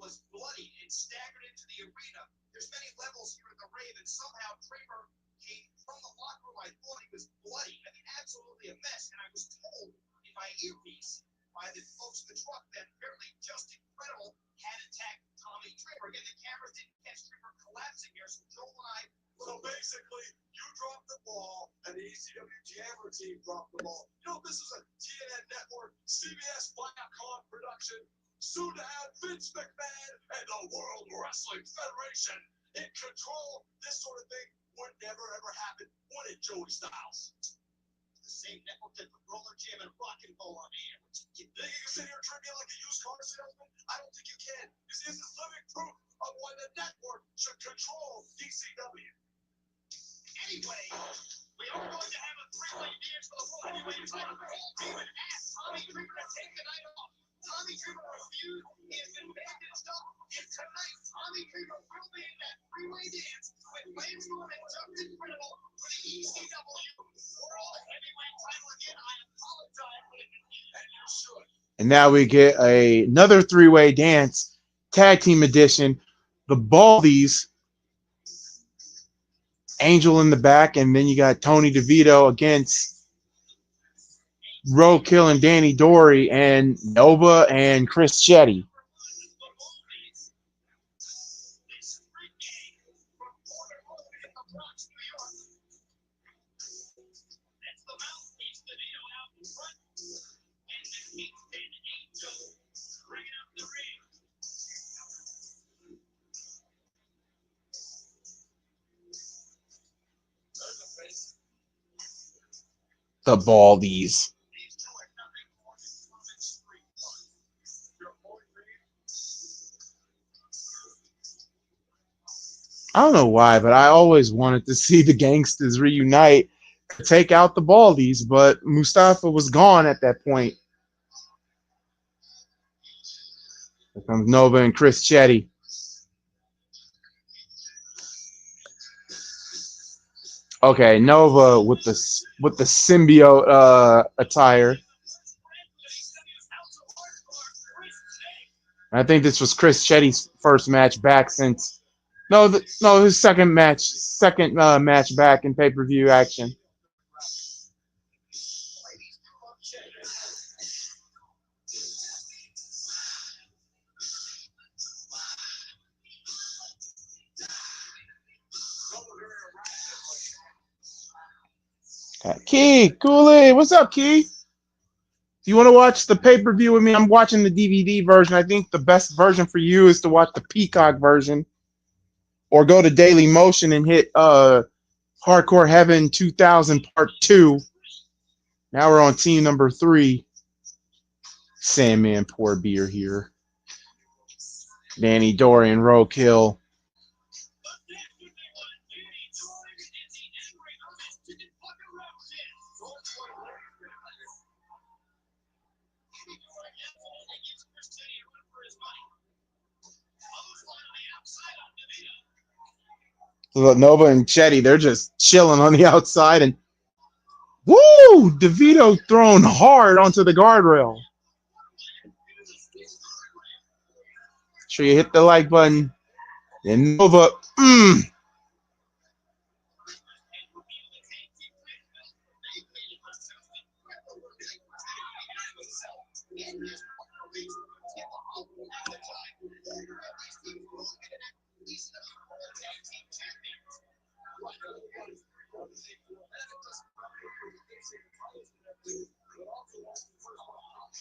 was bloody and staggered into the arena. There's many levels here at the rave, and somehow Dreamer came from the locker room. I thought he was bloody. I mean, absolutely a mess. And I was told in my earpiece by the folks in the truck that apparently Just Incredible had attacked Tommy Dreamer. Again, the cameras didn't catch Dreamer collapsing here, so Joel and I. So basically, you dropped the ball, and the ECW Jammer team dropped the ball. You know, this is a TNN Network, CBS Viacom production. Soon to have Vince McMahon and the World Wrestling Federation in control. This sort of thing would never ever happen. Would it, Joey Styles? The same network that put Roller Jam and Rock and Roll on the air. You think you can sit here and treat me like a used car salesman? I don't think you can. This is living proof of why the network should control ECW. Anyway, we are going to have a three-way dance for the World Heavyweight title. Team and ask Tommy Dreamer to take the night off. Tommy Dreamer refused. He has been bandaged up. And tonight, Tommy Dreamer will be in that three-way dance with Lance Storm and Just Incredible for the ECW World Heavyweight title again. I apologize for the confusion. And you should. And now we get another three-way dance, tag team edition. The Baldies, Angel in the back, and then you got Tony DeVito against Roadkill and Danny Dory and Nova and Chris Chetty. The Baldies. I don't know why, but I always wanted to see the Gangsters reunite, take out the Baldies, but Mustafa was gone at that point. Here comes Nova and Chris Chetty. Okay, Nova with the symbiote attire. I think this was Chris Chetty's first match back since his second match back in pay-per-view action. Key, Goolie, what's up, Key? If you want to watch the pay-per-view with me, I'm watching the DVD version. I think the best version for you is to watch the Peacock version. Or go to Daily Motion and hit Hardcore Heaven 2000 Part 2. Now we're on team number 3. Sandman pour beer here. Danny Dorian, roadkill. Nova and Chetty, they're just chilling on the outside, and woo! DeVito thrown hard onto the guardrail. Sure you hit the like button. And Nova,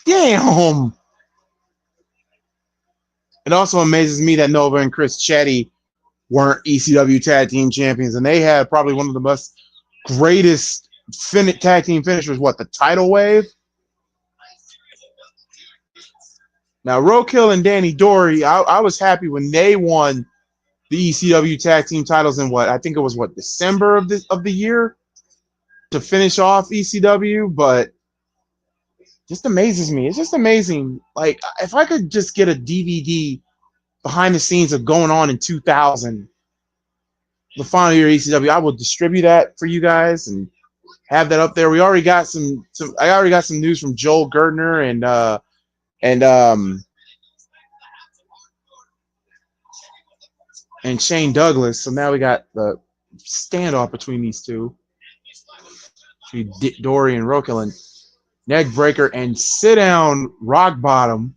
damn! It also amazes me that Nova and Chris Chetty weren't ECW tag team champions, and they had probably one of the most greatest tag team finishers. What, the tidal wave? Now, Roadkill and Danny Dory, I was happy when they won the ECW tag team titles in I think it was December of the year to finish off ECW, but just amazes me. It's just amazing. Like, if I could just get a DVD behind the scenes of going on in 2000, the final year of ECW, I will distribute that for you guys and have that up there. We already got some I already got some news from Joel Gertner and Shane Douglas. So now we got the standoff between these two, between Dory and Rokel, and neck breaker and sit down rock bottom.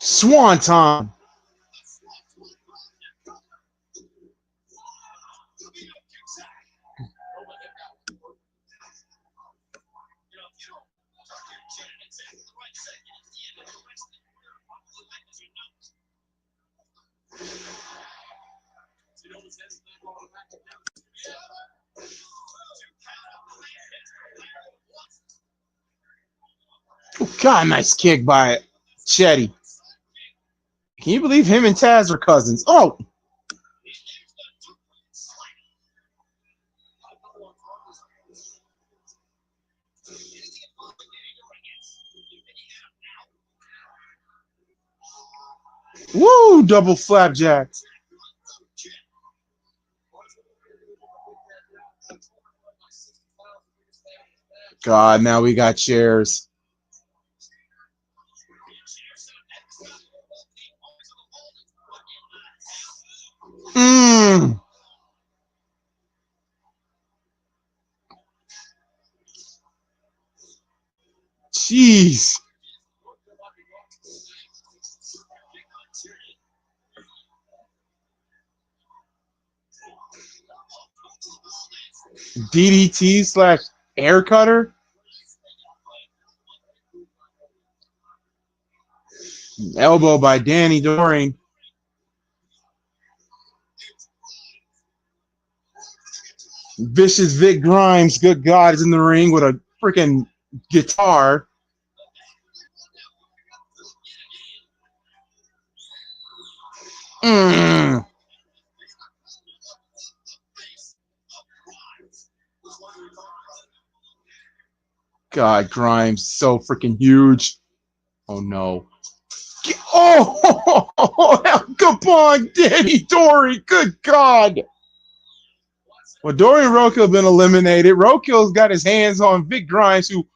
Swanton. Oh, God, nice kick by Chetty. Can you believe him and Taz are cousins? Oh! Woo! Double flapjacks. God, now we got chairs. Jeez. DDT slash air cutter. Elbow by Danny Doring. Vicious Vic Grimes, good God, is in the ring with a freaking guitar. God, Grimes, so freaking huge. Oh, no. Oh, El Capone, Danny Dory, good God. Well, Dory and Roadkill have been eliminated. Roadkill's got his hands on Vic Grimes, who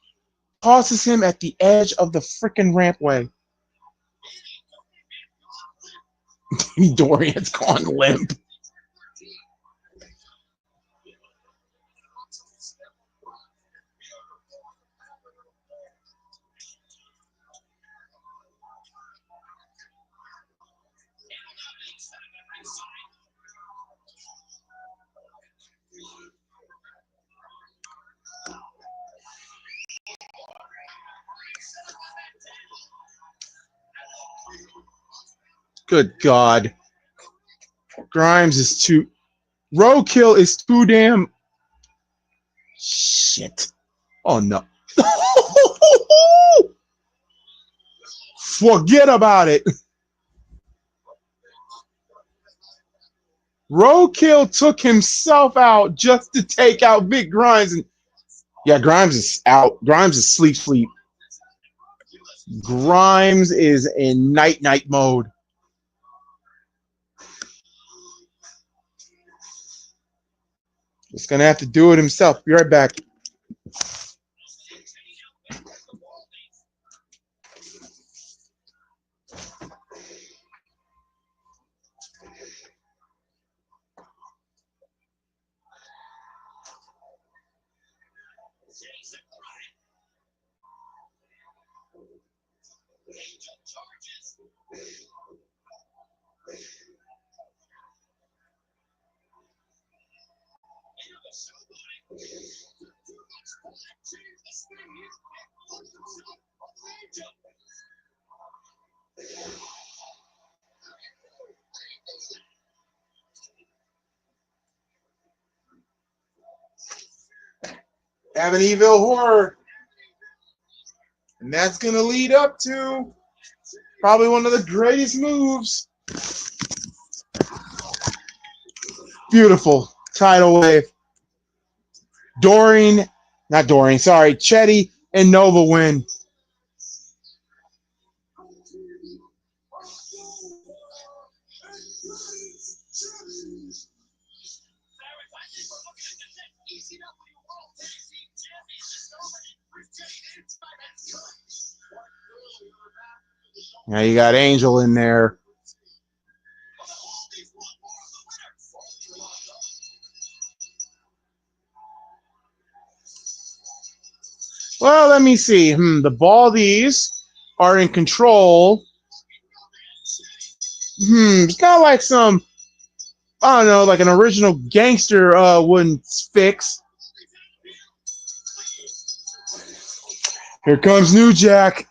tosses him at the edge of the freaking rampway. Dorian's gone limp. Good God. Grimes is too... Roadkill is too damn... Shit. Oh, no. Forget about it. Roadkill took himself out just to take out Big Grimes. And yeah, Grimes is out. Grimes is sleep. Grimes is in night mode. He's going to have to do it himself. Be right back. Amityville Horror. And that's going to lead up to probably one of the greatest moves. Beautiful. Tidal wave. Chetty and Nova win. Now you got Angel in there. Well, let me see. The Baldies are in control. It's kind of like some, I don't know, like an original gangster wouldn't fix. Here comes New Jack.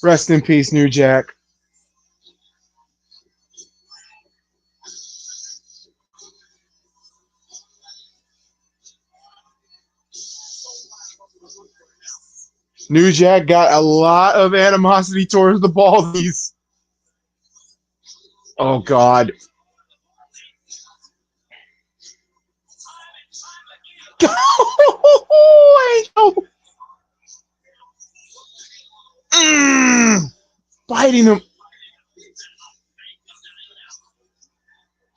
Rest in peace, New Jack. New Jack got a lot of animosity towards the Baldies. Oh, God. Angel. Biting him.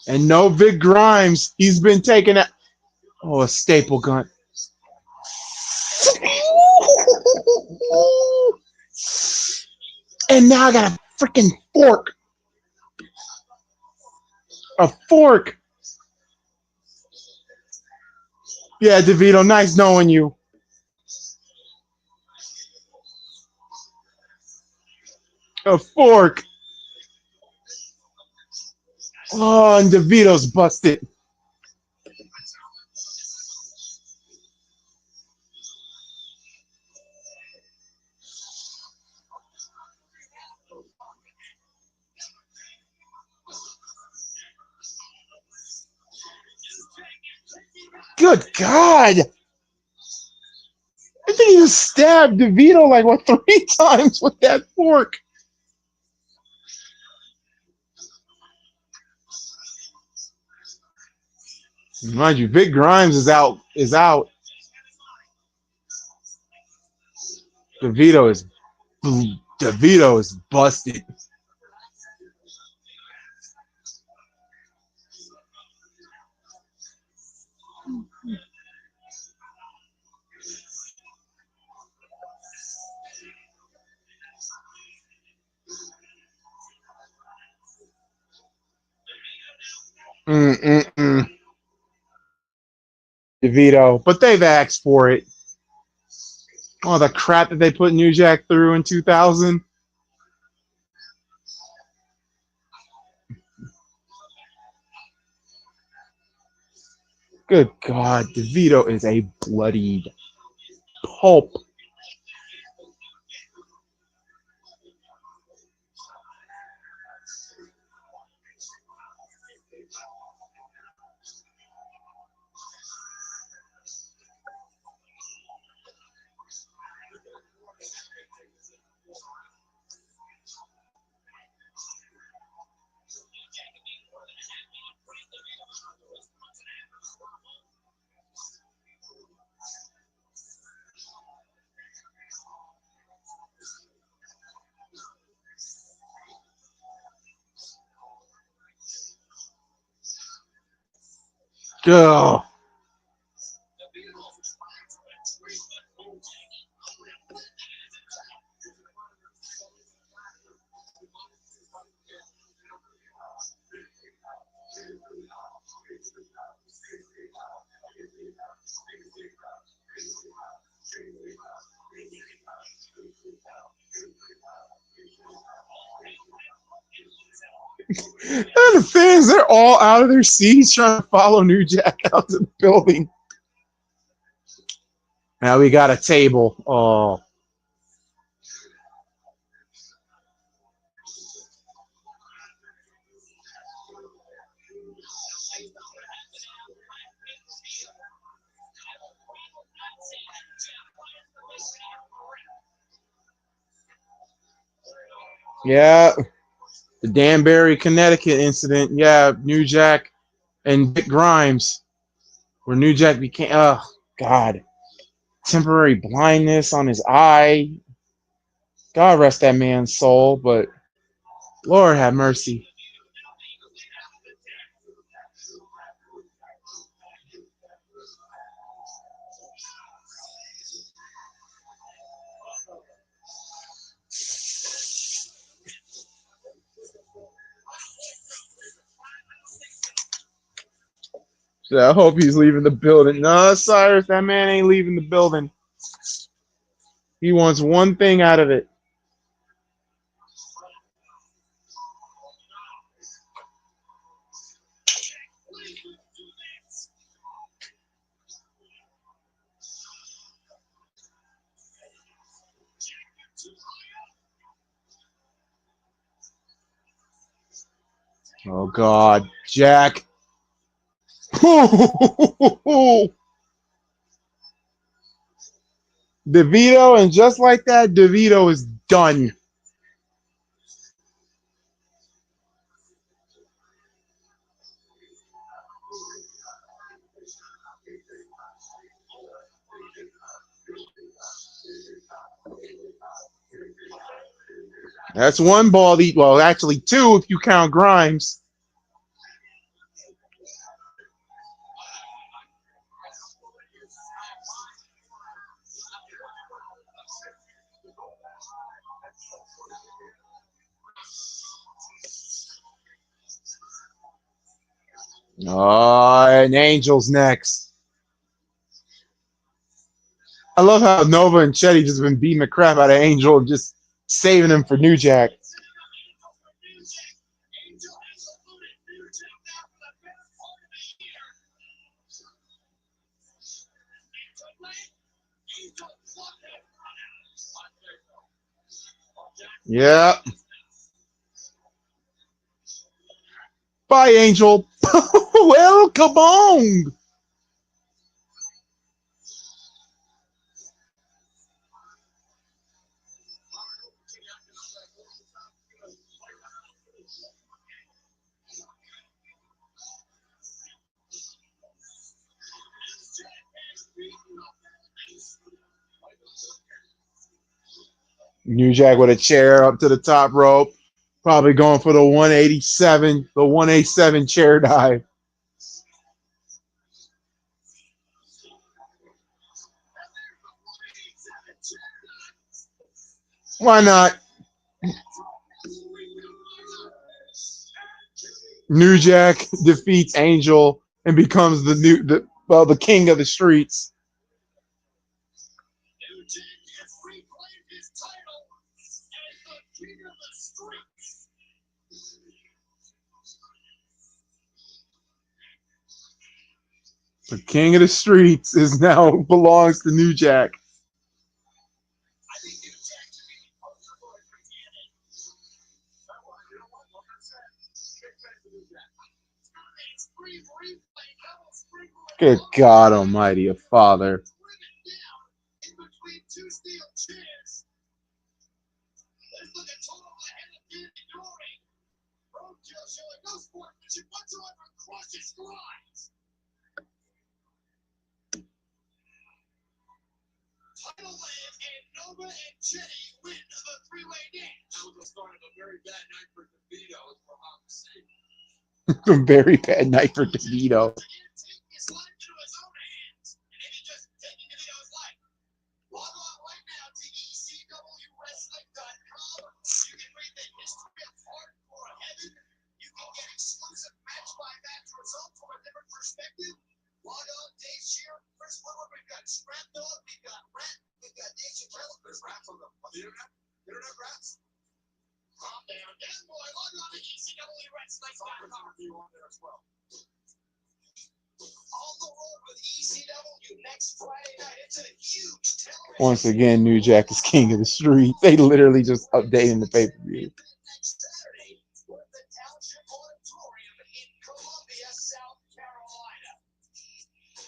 And no Big Grimes. He's been taken out. Oh, a staple gun. And now I got a freaking fork. A fork. Yeah, DeVito, nice knowing you. A fork. Oh, and DeVito's busted. Good God. I think he just stabbed DeVito like, 3 times with that fork. Mind you, Big Grimes is out. DeVito is busted. DeVito, but they've asked for it. Oh, the crap that they put New Jack through in 2000. Good God, DeVito is a bloodied pulp. Go. And the fans, they're all out of their seats trying to follow New Jack out to the building. Now we got a table. Oh. Yeah, the Danbury, Connecticut incident. Yeah, New Jack and Dick Grimes, where New Jack became, oh, God, temporary blindness on his eye. God rest that man's soul, but Lord have mercy. So I hope he's leaving the building. No, Cyrus, that man ain't leaving the building. He wants one thing out of it. Oh, God. Jack. DeVito, and just like that, DeVito is done. That's one bald eat. Well, actually two if you count Grimes. Oh, and Angel's next. I love how Nova and Chetty just been beating the crap out of Angel and just saving him for New Jack. Yeah. Bye, Angel. Well, kabong. New Jack with a chair up to the top rope. Probably going for the 187, the 187 chair dive. Why not? New Jack defeats Angel and becomes the king of the streets. The king of the streets is now belongs to New Jack. I think New Jack should be the poster boy for TNA. You know what? Like I said, big fan of New Jack. It's free replay, double sprinkle. Good God Almighty, a father. In between two steel chairs. Let's look at total ahead of ignoring. Roadkill showing no sportsmanship whatsoever. Crushes Grimes. Title land and Nova and Jenny win the three-way dance. That was the start of a very bad night for DeVito, as we're about to see. A very bad night for DeVito. Take his life into his own hands. And maybe just taking DeVito's life. Log on right now to ECWWrestling.com. You can read the history of hardcore heaven. You can get exclusive match-by-match results from a different perspective. Log on, Dave Shear, Chris Woodward, we've got Scrap Dog, we've got Rat, we've got Dave Chappelle. There's rats on the internet? Internet rats? Calm down, Dan boy. Log on to ECWWrestling.com. On there as well. On the road with ECW next Friday night. It's a huge television. Once again, New Jack is king of the street. They literally just updating the pay-per-view. Next Saturday, we're at the Township Auditorium in Columbia, South Carolina.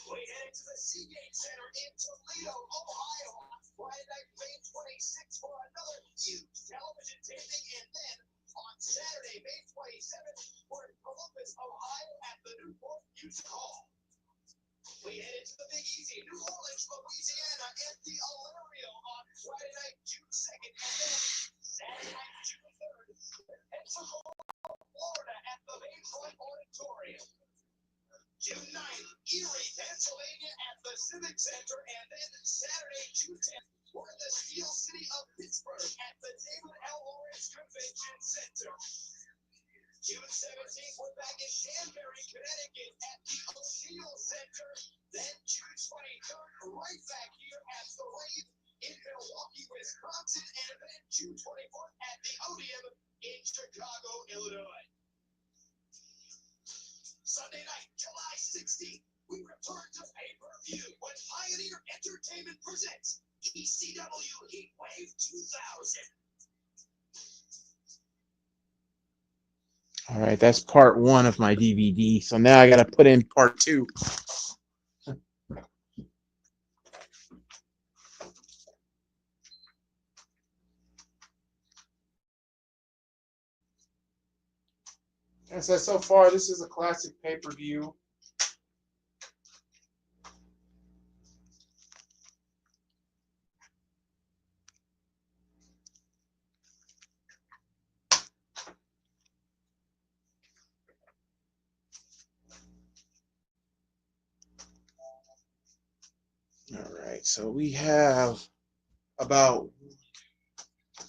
We head to the Seagate Center in Toledo, Ohio on Friday night, May 26th for another huge television taping. And then on Saturday, May 27th, we're in Columbus, Ohio at the Newport Music Hall. We head into the Big Easy, New Orleans, Louisiana, at the Alario on Friday night, June 2nd. And then Saturday night, June 3rd, in Pensacola, Florida at the Bayfront Auditorium. June 9th, Erie, Pennsylvania at the Civic Center. And then Saturday, June 10th, we're in the Steel City of Pittsburgh at the David L. Lawrence Convention Center. June 17th, we're back in Danbury, Connecticut at the O'Neill Center. Then June 23rd, right back here at the Rave in Milwaukee, Wisconsin. And then June 24th at the Odeum in Chicago, Illinois. Sunday night, July 16th, we return to pay-per-view when Pioneer Entertainment presents ECW Heatwave 2000. All right, that's part one of my DVD. So now I got to put in part two. And so far, this is a classic pay-per-view. All right, so we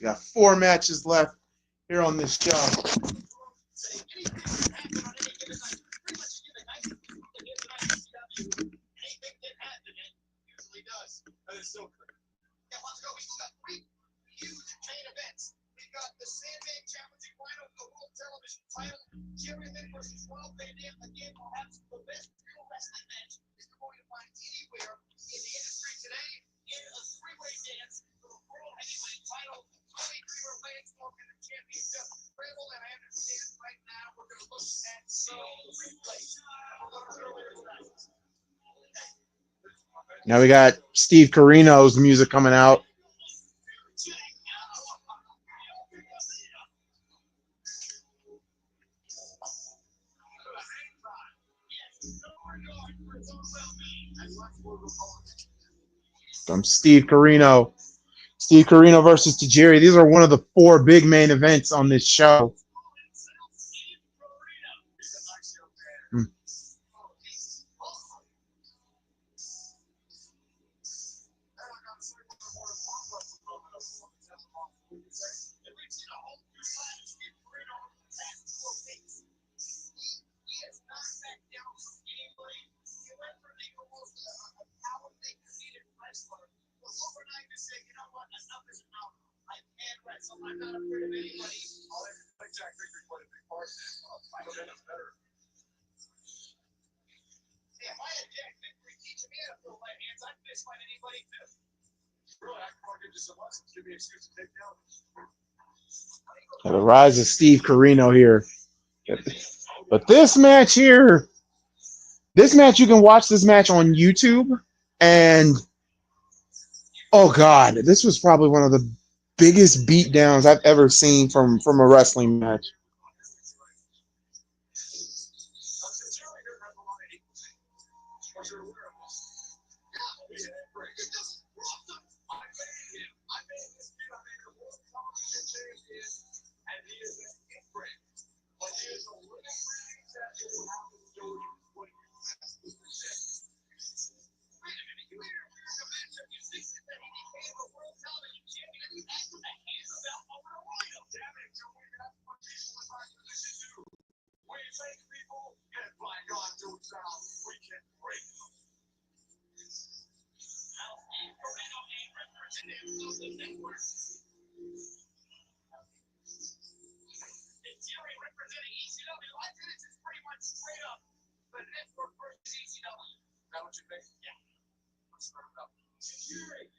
got 4 matches left here on this show. Yeah, let's go. We still got 3 huge main events. We've got the Sandman challenging Rhino for the World Television title. Jerry Lynn versus Rob Van Dam. Again, perhaps the best real wrestling match you're going to find anywhere in the industry today. In a 3-way dance for the World Heavyweight title. Tony Dreamer Lance Storm in the championship. Rebel, and I understand right now we're going to look at some replays. Now we got Steve Corino's music coming out. From Steve Corino. Steve Corino versus Tajiri. These are one of the 4 big main events on this show. I'm not afraid of anybody. I think Jack Victory played a big part in it. I don't know better. Yeah, if I had Jack Victory The rise of Steve Corino here. But this match here, you can watch this match on YouTube, and oh god, this was probably one of the biggest beatdowns I've ever seen from a wrestling match.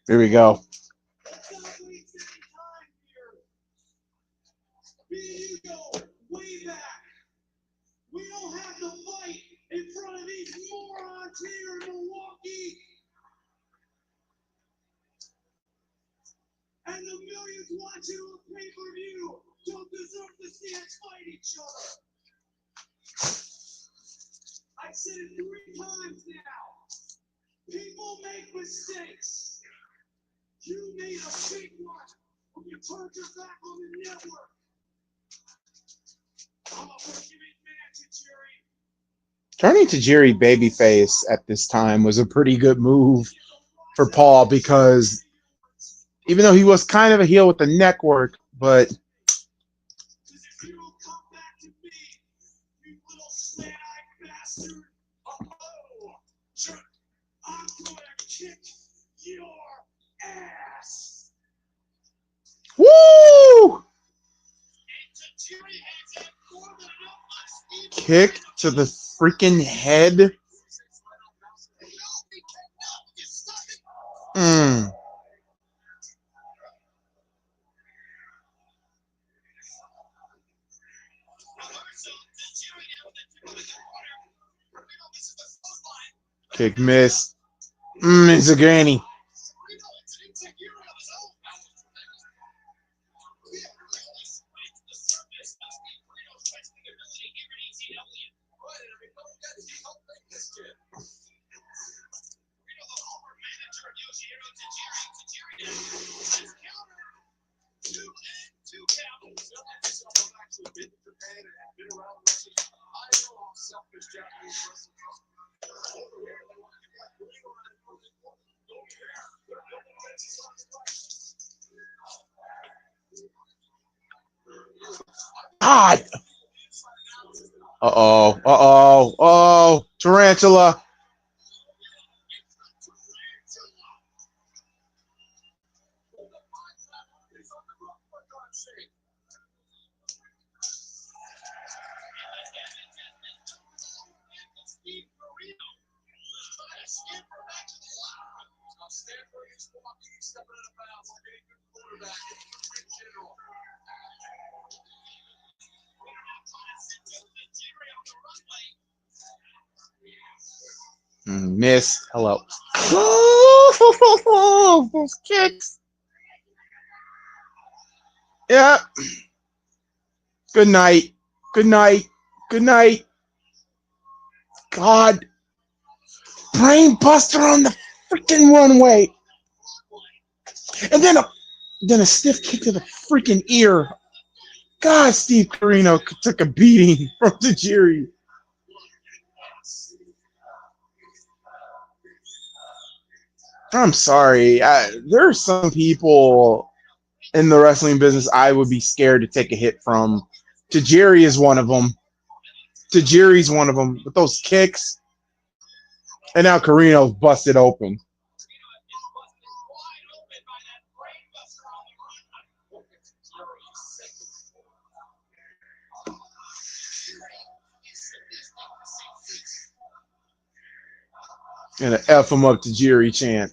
Here we go. Way back. We don't have to fight in front of these morons here in Milwaukee. And the millions watching on pay-per-view don't deserve to see us fight each other. I've said it 3 times now. People make mistakes. You made a big one when you turned your back on the network. I'm a forgiving man to Jerry. Turning to Jerry babyface at this time was a pretty good move for Paul, because even though he was kind of a heel with the neck work, but If you don't come back to me, you little slant-eyed bastard, jerk, I'm gonna kick your ass. woo! Kick to the freaking head. Kick miss. It's a granny. God. Oh, tarantula. Miss. Hello. Oh, those kicks. Yeah. Good night. Good night. Good night. God. Brain buster on the freaking runway. And then a stiff kick to the freaking ear. God, Steve Corino took a beating from Tajiri. I'm sorry. There are some people in the wrestling business I would be scared to take a hit from. Tajiri is one of them. Tajiri's one of them. With those kicks. And now Corino's busted open. And an F him up to Jerry chant.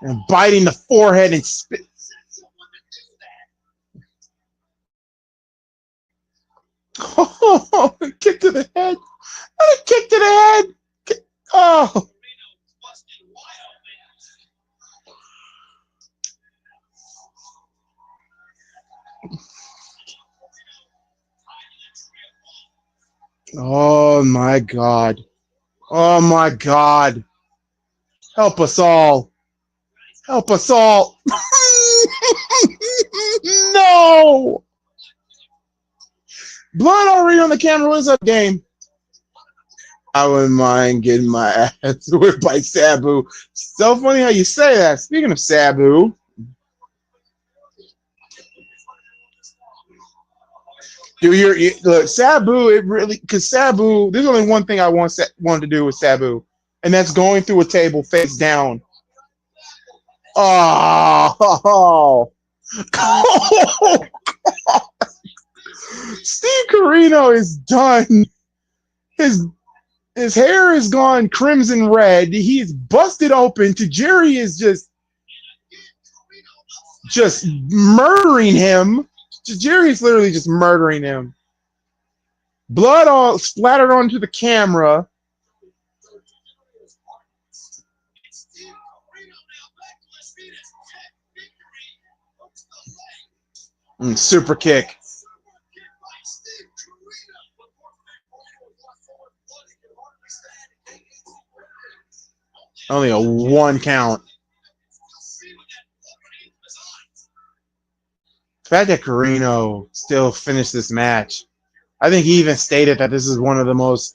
And biting the forehead and spit. Oh, kick to the head. A kick to the head. Oh. Oh my God. Oh my God. Help us all. Help us all. No. Blood already on the camera. What's up, game? I wouldn't mind getting my ass whipped by Sabu. So funny how you say that. Speaking of Sabu. Dude, look, Sabu, it really, because Sabu, there's only one thing I wanted to do with Sabu, and that's going through a table face down. Oh, Steve Corino is done. His hair is gone crimson red. He's busted open. Tajiri is just murdering him. Tajiri's literally just murdering him. Blood all splattered onto the camera. Super kick. Only a 1 count. The fact that Corino still finished this match, I think he even stated that this is one of the most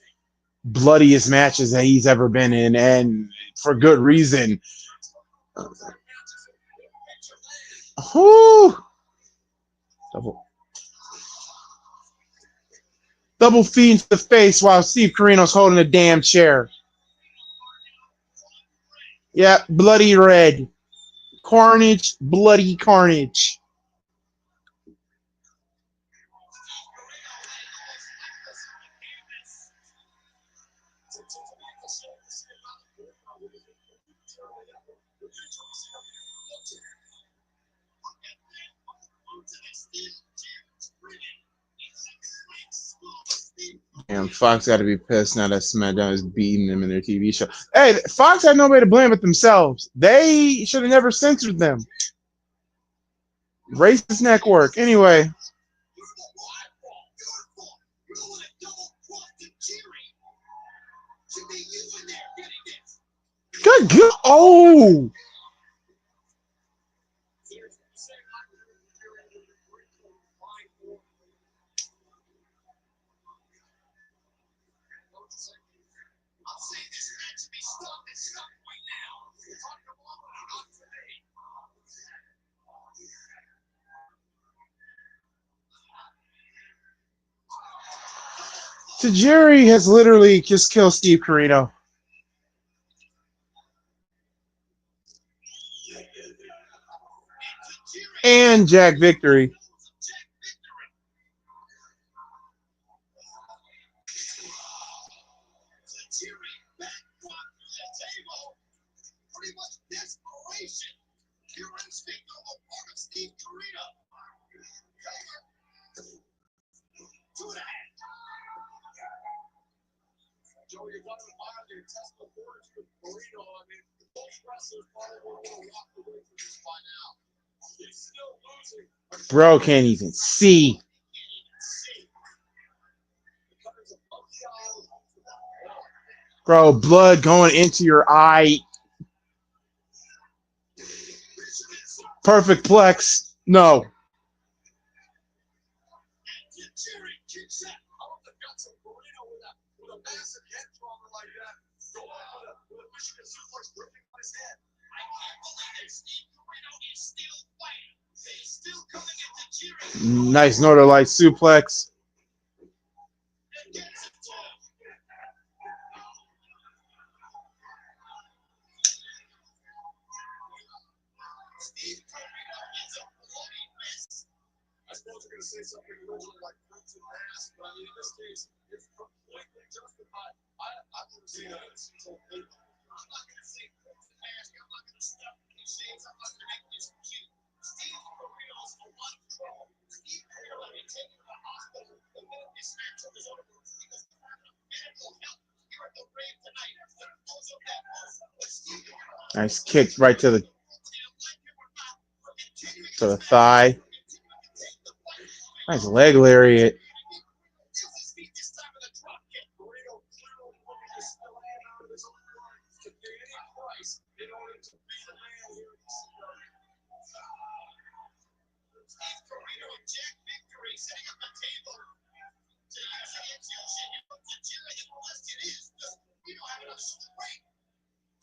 bloodiest matches that he's ever been in, and for good reason. Whew. Double feet into the face while Steve Corino's holding a damn chair. Yeah, bloody red. Carnage, bloody carnage. Damn, Fox got to be pissed now that SmackDown is beating them in their TV show. Hey, Fox had nobody to blame but themselves. They should have never censored them. Racist network. Anyway. Good. Oh! Tajiri has literally just killed Steve Corino. And Jack Victory. Bro can't even see. Bro, blood going into your eye. Perfect plex. No. Nice Northern Light suplex. say something original like Prince and Mass, but I mean, in this case, it's completely justified. I've never seen a season. I'm not going to say Prince and Mass. I'm not going to step in cliches. I'm not going to make this cute. Steve Carell's a lot of trouble. Steve Carell had been taken to the hospital the minute this match was over because he's having a medical help here at the Rave tonight. Because of that, Nice kick right to the thigh. Nice leg lariat.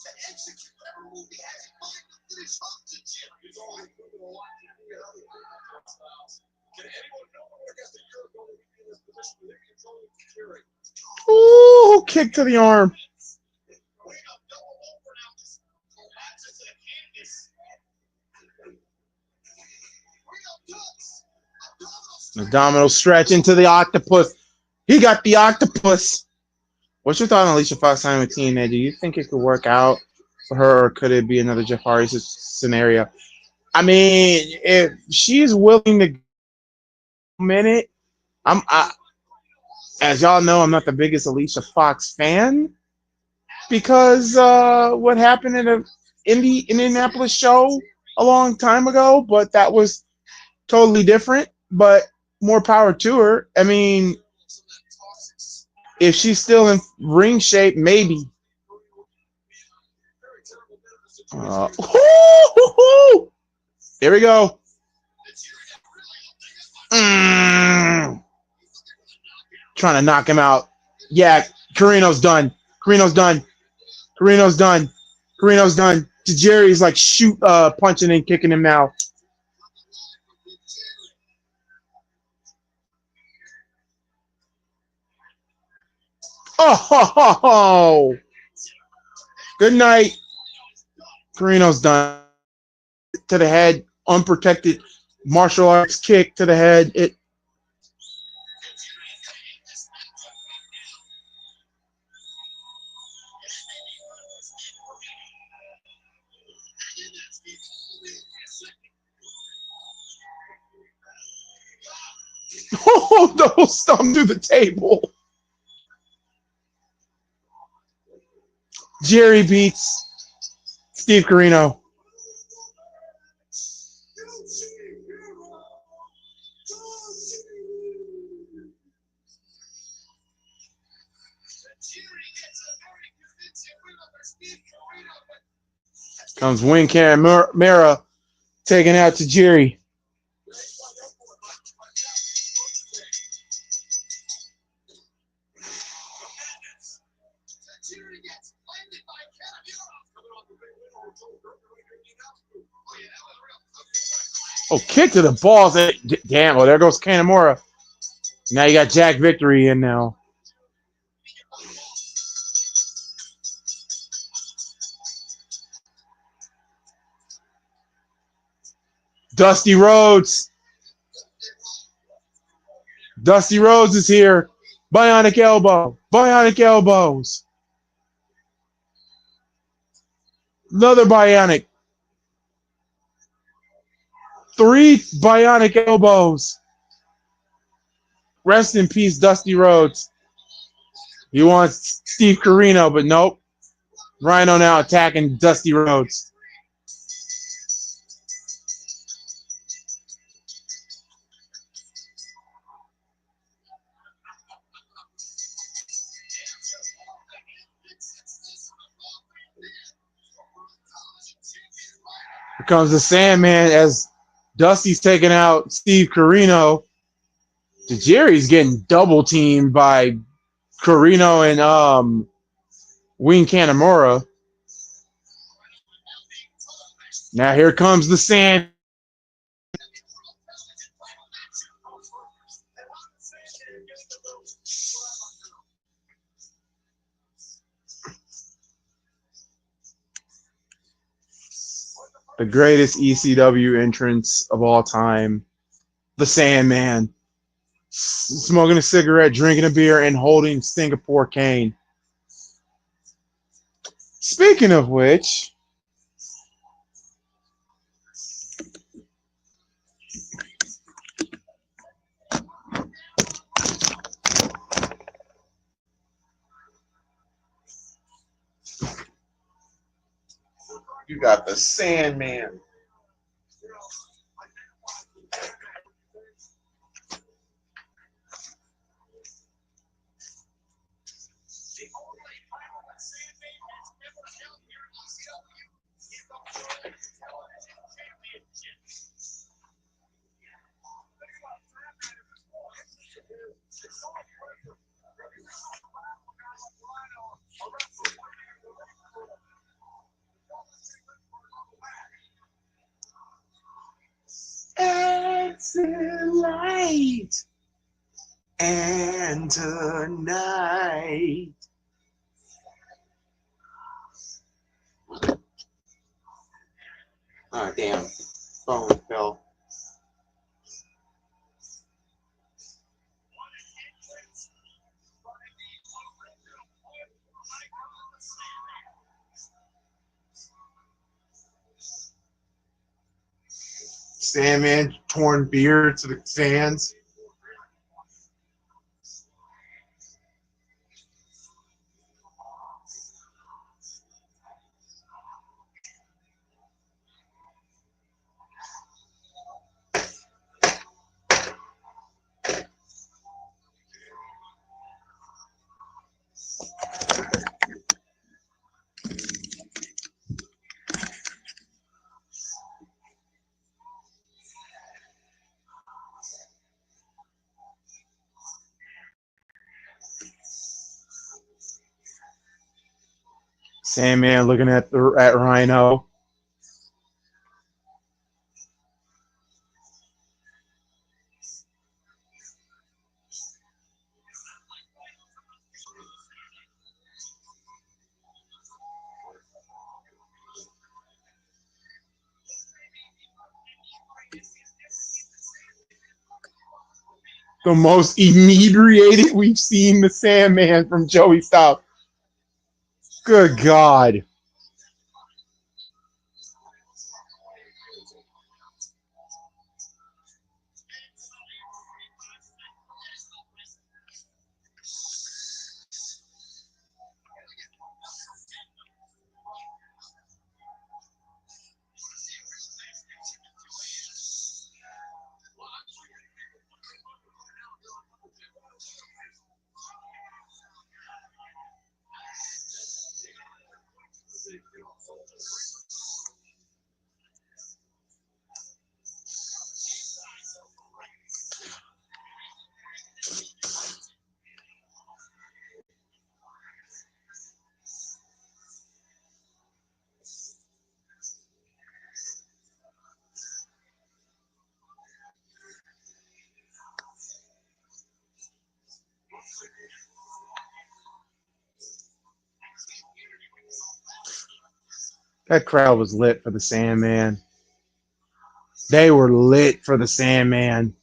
to execute whatever move he has in mind to finish off the Jim. He's always moving a lot to do other styles. Can anyone know what I guess a year ago when he in this position with him controlling the carry? Ooh, kick to the arm. Abdominal stretch into the octopus. He got the octopus. What's your thought on Alicia Fox signing with TNA? Do you think it could work out for her, or could it be another Jeff Hardy scenario? I mean, if she's willing to minute, as y'all know, I'm not the biggest Alicia Fox fan because what happened in the Indianapolis show a long time ago, but that was totally different. But more power to her. I mean, if she's still in ring shape, maybe. Here we go. Trying to knock him out. Yeah, Carino's done. Carino's done. Carino's done. Carino's done. Tajiri's like punching and kicking him now. Oh, good night. Carino's done. To the head, unprotected martial arts kick to the head. Oh, no, stomp through the table. Jerry beats Steve Carino. Comes Wing Camara taking out Tajiri. Oh, kick to the balls. Damn, well, there goes Kanemaru. Now you got Jack Victory in now. Dusty Rhodes. Dusty Rhodes is here. Bionic elbow. Bionic elbows. Another bionic. 3 bionic elbows. Rest in peace, Dusty Rhodes. He wants Steve Carino, but nope. Rhino now attacking Dusty Rhodes. Here comes the Sandman as Dusty's taking out Steve Carino. Tajiri's getting double teamed by Carino and Wing Kanemaru. Now here comes the Sand. The greatest ECW entrance of all time, the Sandman. smoking a cigarette, drinking a beer, and holding Singapore cane. Speaking of which, you got the Sandman. Excellent. And tonight. Oh, damn. Phone fell. Sandman, torn beard to the fans. Sandman looking at Rhino. The most inebriated we've seen the Sandman from Joey Styles. Good God. That crowd was lit for the Sandman. They were lit for the Sandman.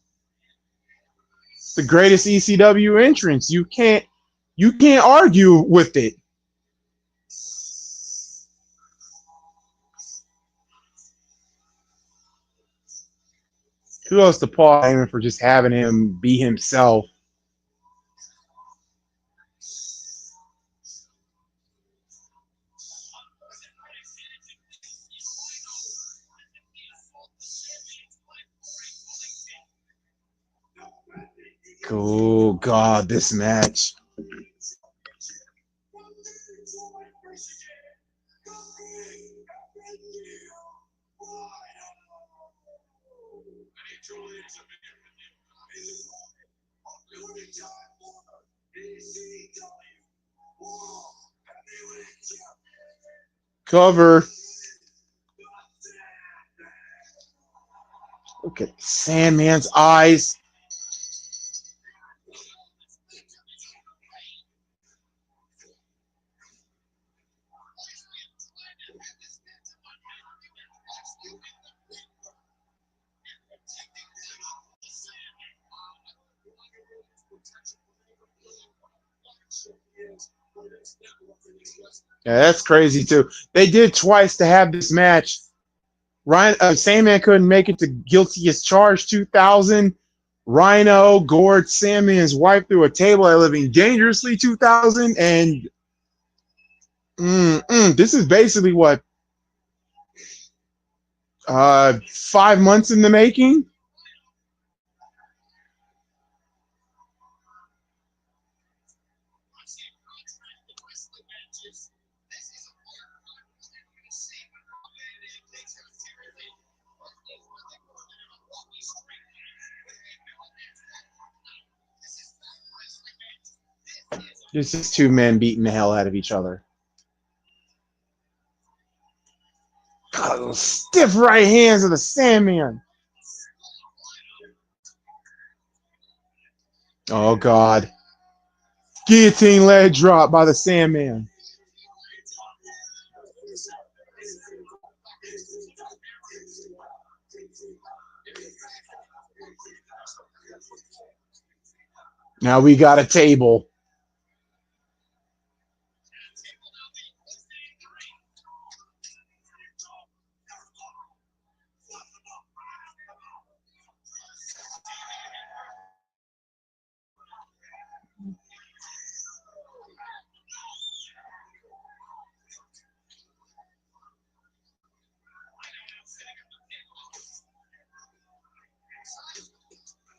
The greatest ECW entrance. You can't argue with it. Kudos to Paul Heyman for just having him be himself. Oh God, this match. Cover. Look at Sandman's eyes. Yeah, that's crazy too. They did twice to have this match. Ryan Sandman couldn't make it to Guilty as Charged 2000. Rhino gored Sandman's wife through a table at Living Dangerously 2000, and this is basically what 5 months in the making. This is two men beating the hell out of each other. God, those stiff right hands of the Sandman. Oh, God. Guillotine leg drop by the Sandman. Now we got a table.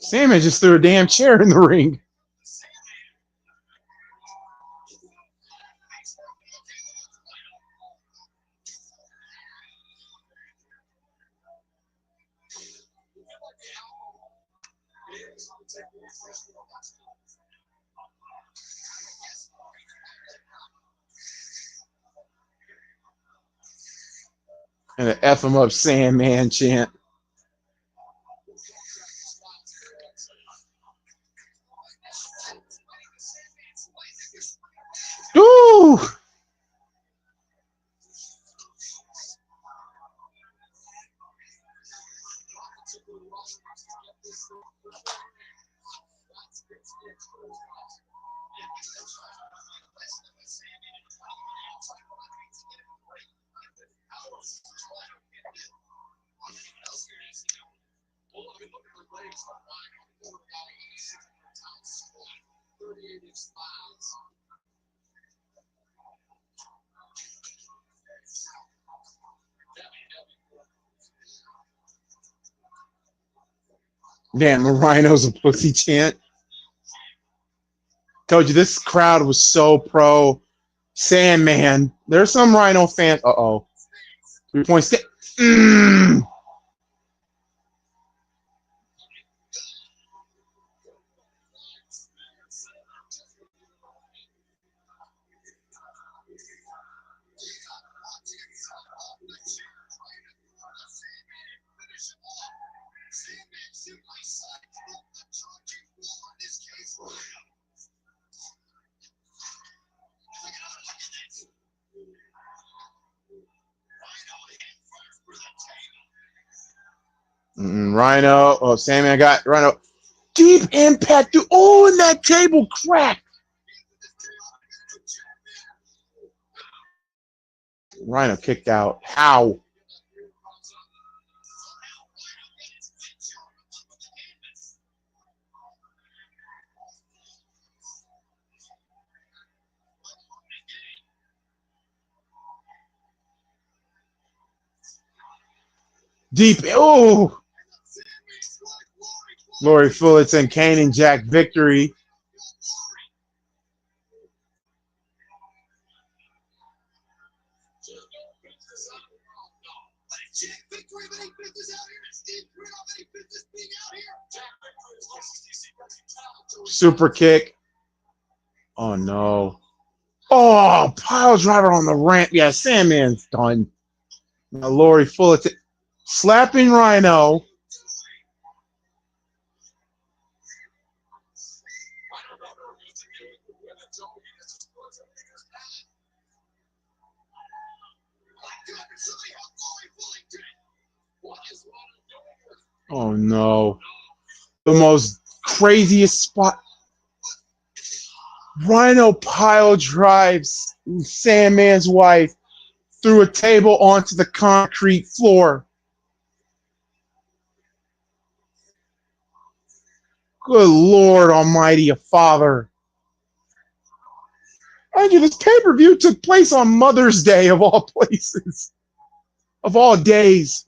Sandman just threw a damn chair in the ring. And the F him up Sandman chant. Ooh! Damn, the Rhino's a pussy chant. Told you this crowd was so pro Sandman. There's some Rhino fans. Uh-oh. 3 points. Rhino. Oh, Sandman got Rhino. Deep impact. Oh, and that table cracked. Rhino kicked out. How? Deep. Oh. Lori Fullerton, Kane and Jack victory. Super kick. Oh, no. Oh, pile driver on the ramp. Yeah, Sandman's done. Now, Lori Fullerton slapping Rhino. Oh, no. The most craziest spot. Rhino pile drives Sandman's wife through a table onto the concrete floor. Good Lord Almighty, a Father. Mind you, this pay-per-view took place on Mother's Day of all places, of all days.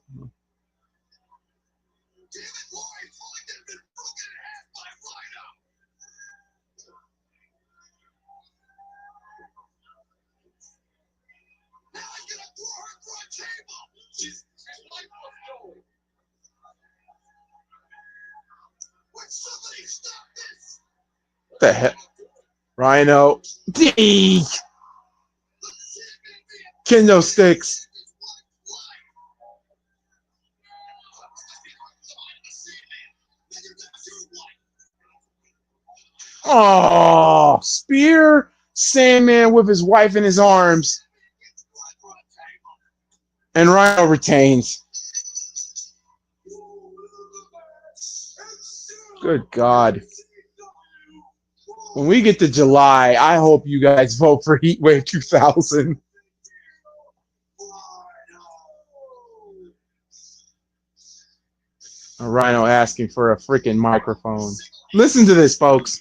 What the heck? Rhino. D. Kendo sticks. Oh, spear Sandman with his wife in his arms. And Rhino retains. Good God. When we get to July, I hope you guys vote for Heatwave 2000. A Rhino asking for a freaking microphone. Listen to this, folks.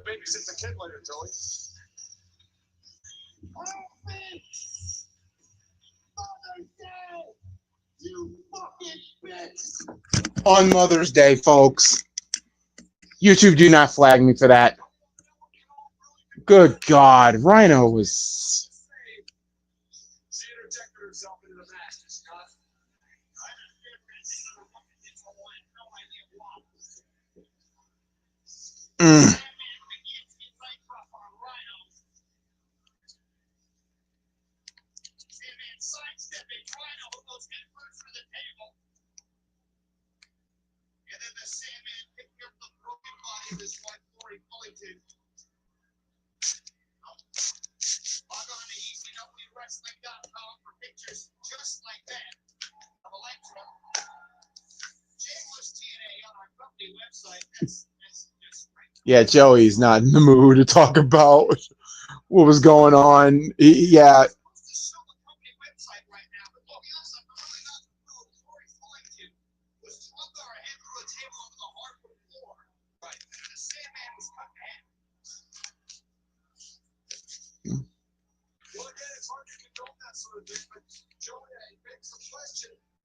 Babysit the kid later, Joey. You fucking bitch. On Mother's Day, folks. YouTube, do not flag me for that. Good God. Rhino was... Just like that of Electra. Shameless TNA on our company website. That's great. Yeah, Joey's not in the mood to talk about what was going on. Yeah.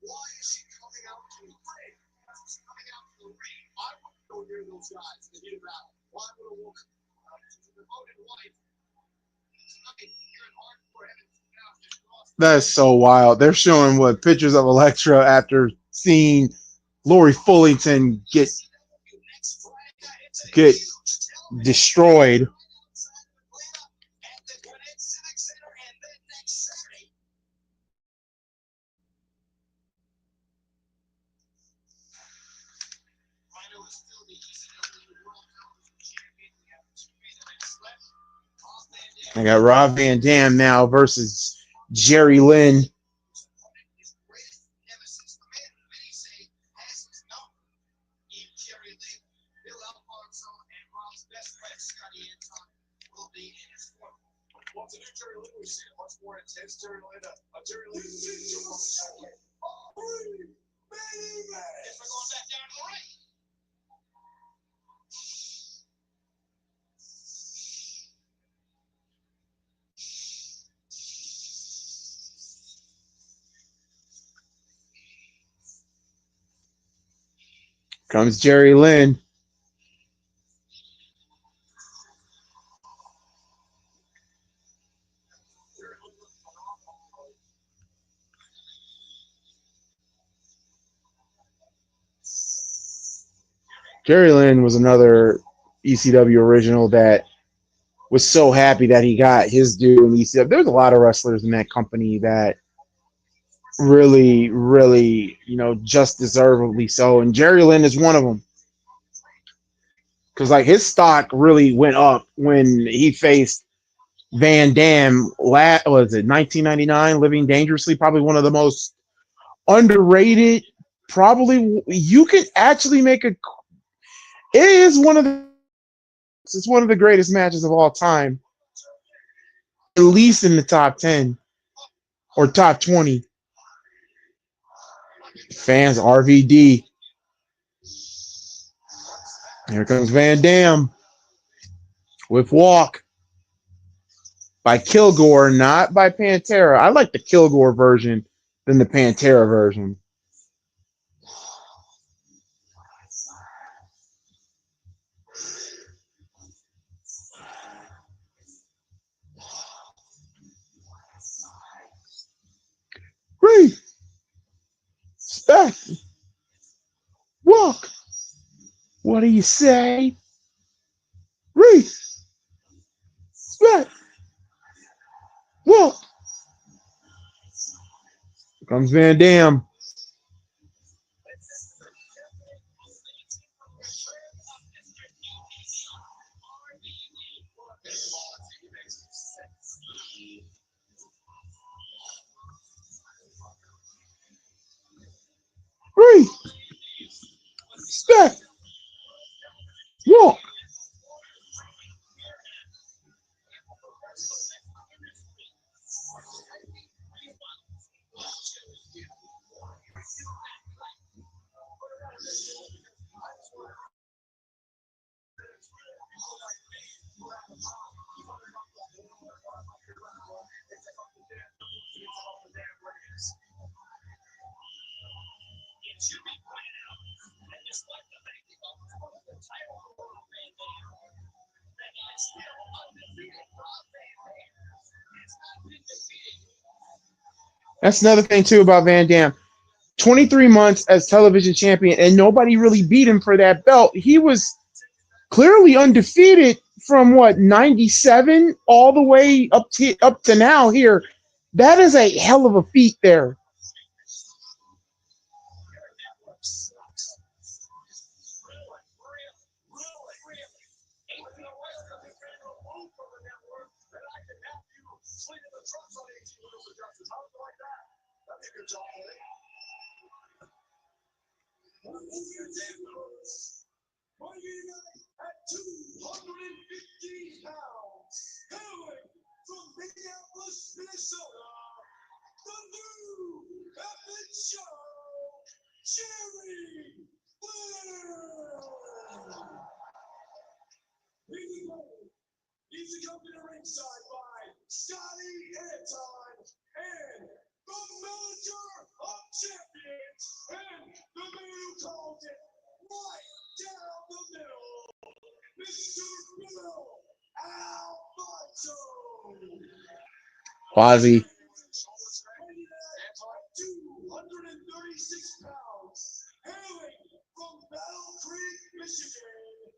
Why is she coming out to the ring? She's coming out to the ring. I wouldn't go near those guys in the heat of battle. Why would a woman? She's a devoted wife. Tonight, here in hardcore heaven, That is so wild. They're showing what pictures of Electra after seeing Lori Fullington get destroyed. I got Rob Van Dam now versus Jerry Lynn. Comes Jerry Lynn. Jerry Lynn was another ECW original that was so happy that he got his due in ECW. There's a lot of wrestlers in that company that really, really, just deservedly so. And Jerry Lynn is one of them. Because, his stock really went up when he faced Van Dam, was it 1999, Living Dangerously, probably one of the most underrated, probably, you could actually make It is one of the it's one of the greatest matches of all time, at least in the top 10 or top 20. Fans, RVD. Here comes Van Dam with Walk by Kilgore, not by Pantera. I like the Kilgore version than the Pantera version. Respect. Walk. What do you say? Respect. Walk. Here comes Van Dam. Respect. Walk. That's another thing too about Van Dam. 23 months as television champion, and nobody really beat him for that belt. He was clearly undefeated from what 97 all the way up to now. Here, that is a hell of a feat there. At 215 pounds, hailing from Minneapolis, Minnesota, the new epic show, Jerry Lynn. He's accompanied to ringside by Scotty Anton and the manager of champions and the man who called it right down the middle, Mr. Bill Alfonso. Quasi. 236 pounds, hailing from Battle Creek, Michigan,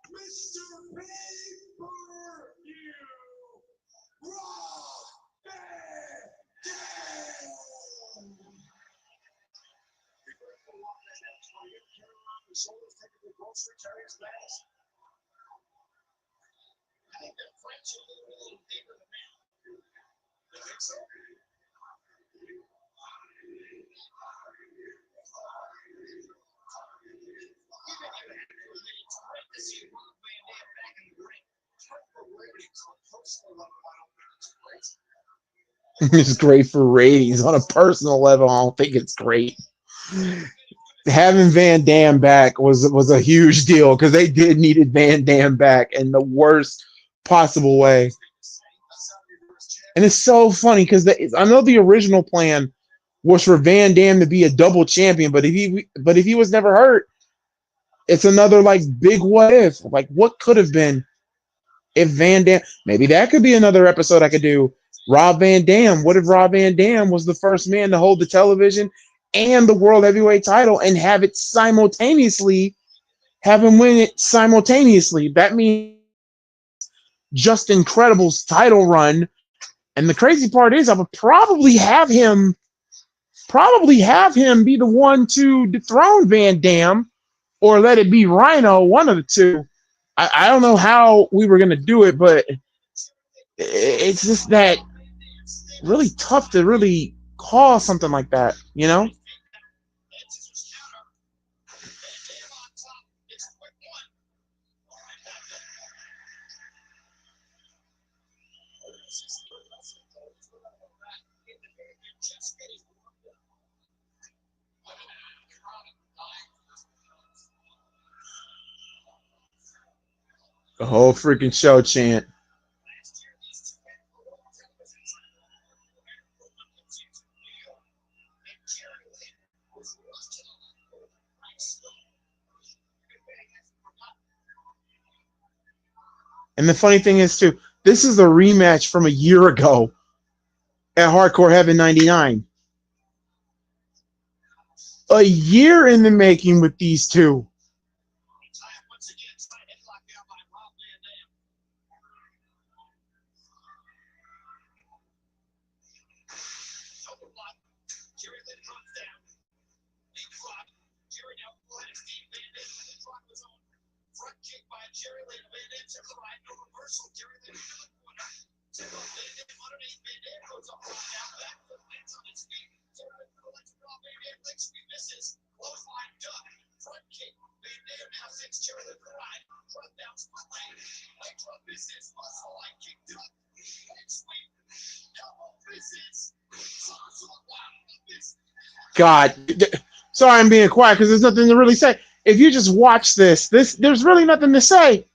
Mr. Pay-Per-View, Rob Van Dam. I think the French are a little deeper than that. You think so? It's great for ratings. On a personal level, I don't think it's great. Having Van Dam back was a huge deal because they needed Van Dam back in the worst possible way. And it's so funny because I know the original plan was for Van Dam to be a double champion, but if he was never hurt, it's another like big what if. Like what could have been if Van Dam, maybe that could be another episode I could do. Rob Van Dam. What if Rob Van Dam was the first man to hold the television and the world heavyweight title and have him win it simultaneously? That means just Incredible's title run. And the crazy part is I would probably have him be the one to dethrone Van Dam or let it be Rhino, one of the two. I don't know how we were going to do it, but it's just that really tough to really call something like that, The whole freaking show chant. And the funny thing is, too, this is a rematch from a year ago at Hardcore Heaven 99. A year in the making with these two. God, sorry I'm being quiet because there's nothing to really say. If you just watch this, there's really nothing to say.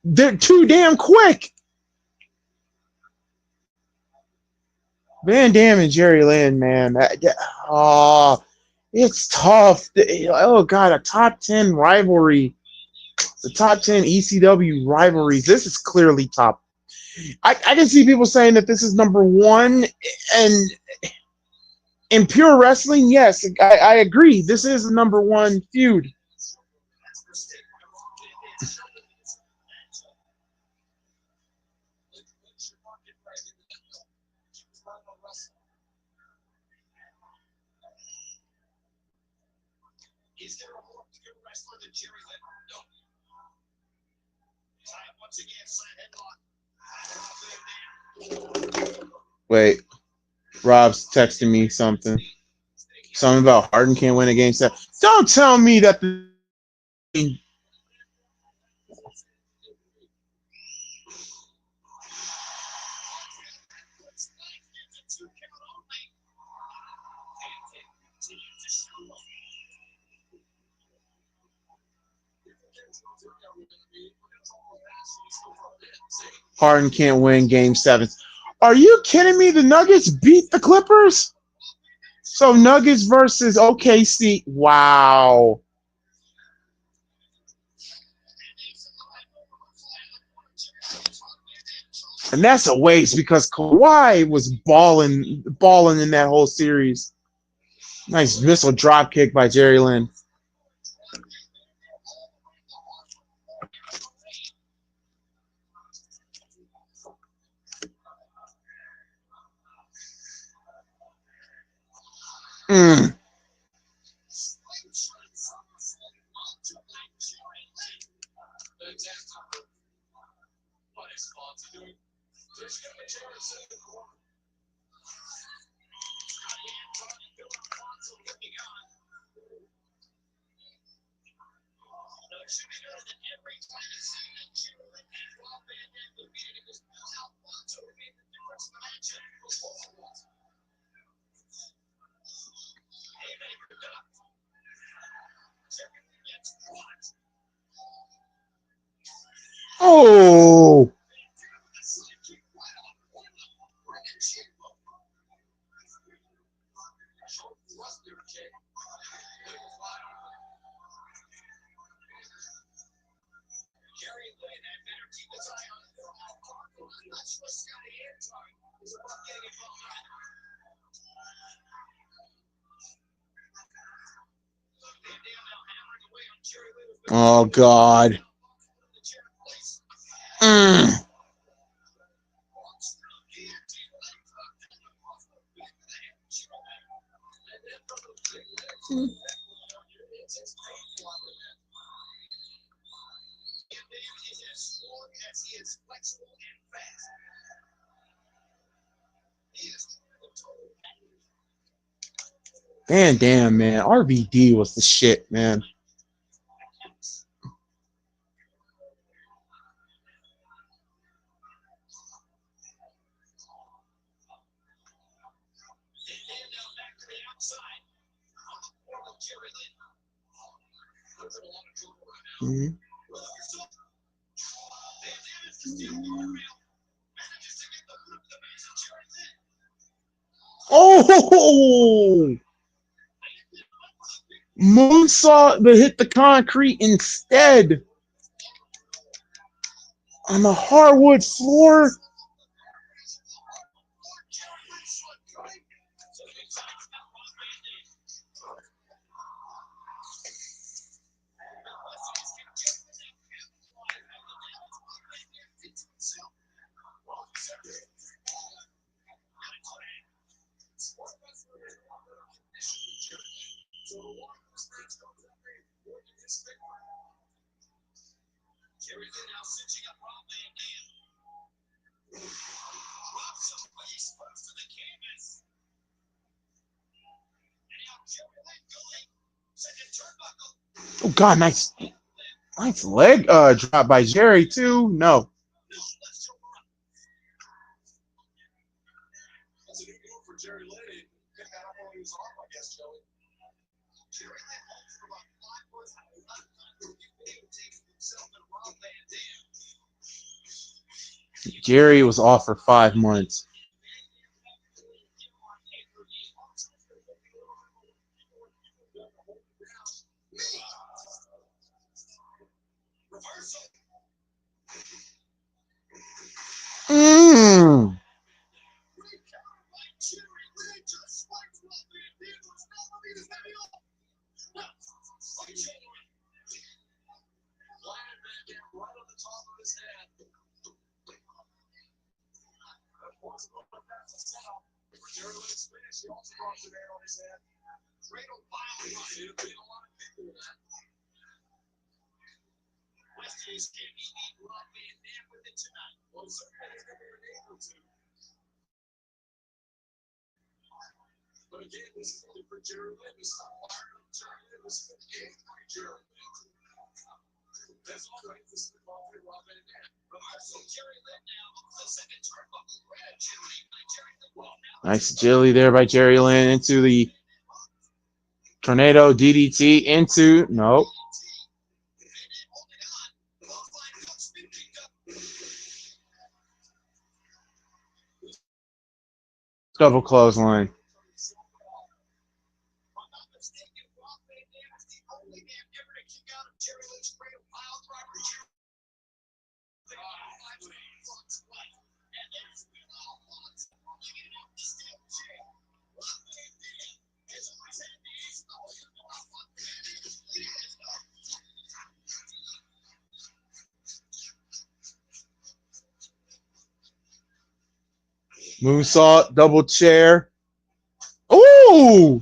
They're too damn quick. Van Dam and Jerry Lynn, man. Oh, it's tough. Oh, God, a top 10 rivalry. The top 10 ECW rivalries. This is clearly top. I can see people saying that this is number one. And in pure wrestling, yes, I agree. This is the number one feud. Is there a more pure wrestler than Jerry Lynn? No. Once again, side headlock. Wait, Rob's texting me something. Something about Harden can't win a game set. Don't tell me that the Harden can't win game 7. Are you kidding me? The Nuggets beat the Clippers? So Nuggets versus OKC. Wow. And that's a waste because Kawhi was balling in that whole series. Nice missile drop kick by Jerry Lynn. Oh! Oh, God. Man, damn, man. RVD was the shit, man. Mhm. Oh! Moonsault but hit the concrete instead on the hardwood floor. Oh God, nice leg drop by Jerry too. No. Jerry was off for 5 months. Mm. Nice agility there by Jerry Lynn into the tornado DDT into nope. Double clothesline. Moonsault, double chair. Ooh!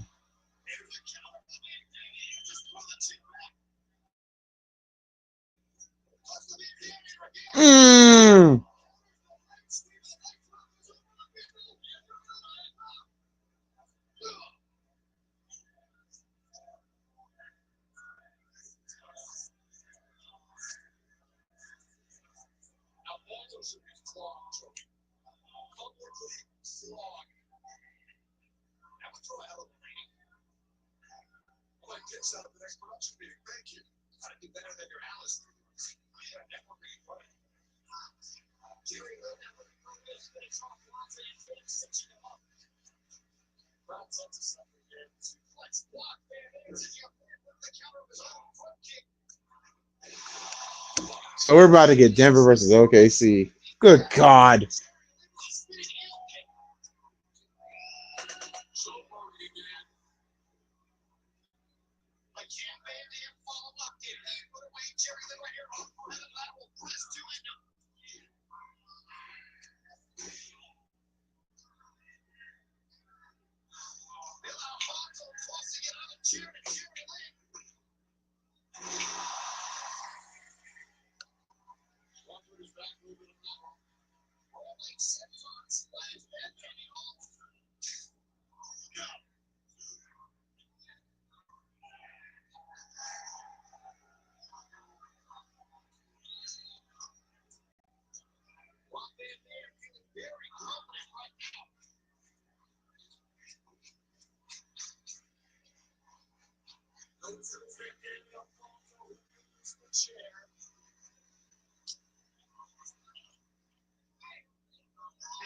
Mm. So we're about to get Denver versus OKC. Good God.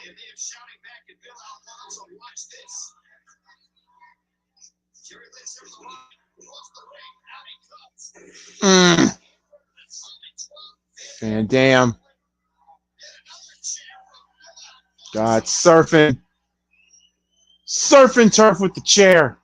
And they're shouting back at Bill Alfonso. Watch this. Jerry Lynn serves the line. Across the ring. Out he comes. And damn. God, surfing. Surfing turf with the chair.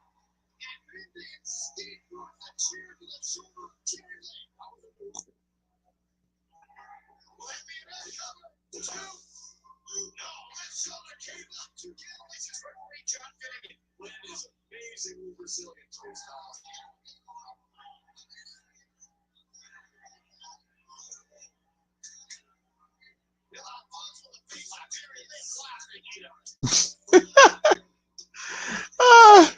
Ah.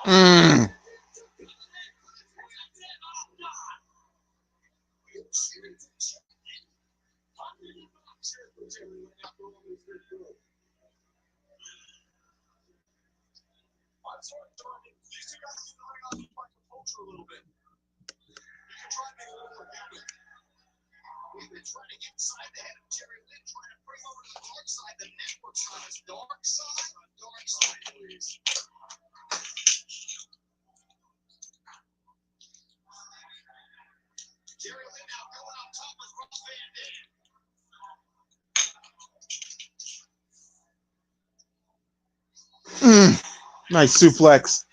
Mm. We've been trying to get inside the head of Jerry Lynn, trying to bring over to the dark side, the network side. Dark side? Dark side, please. Jerry Lynn now going on top with Rob Van Dam. Nice suplex.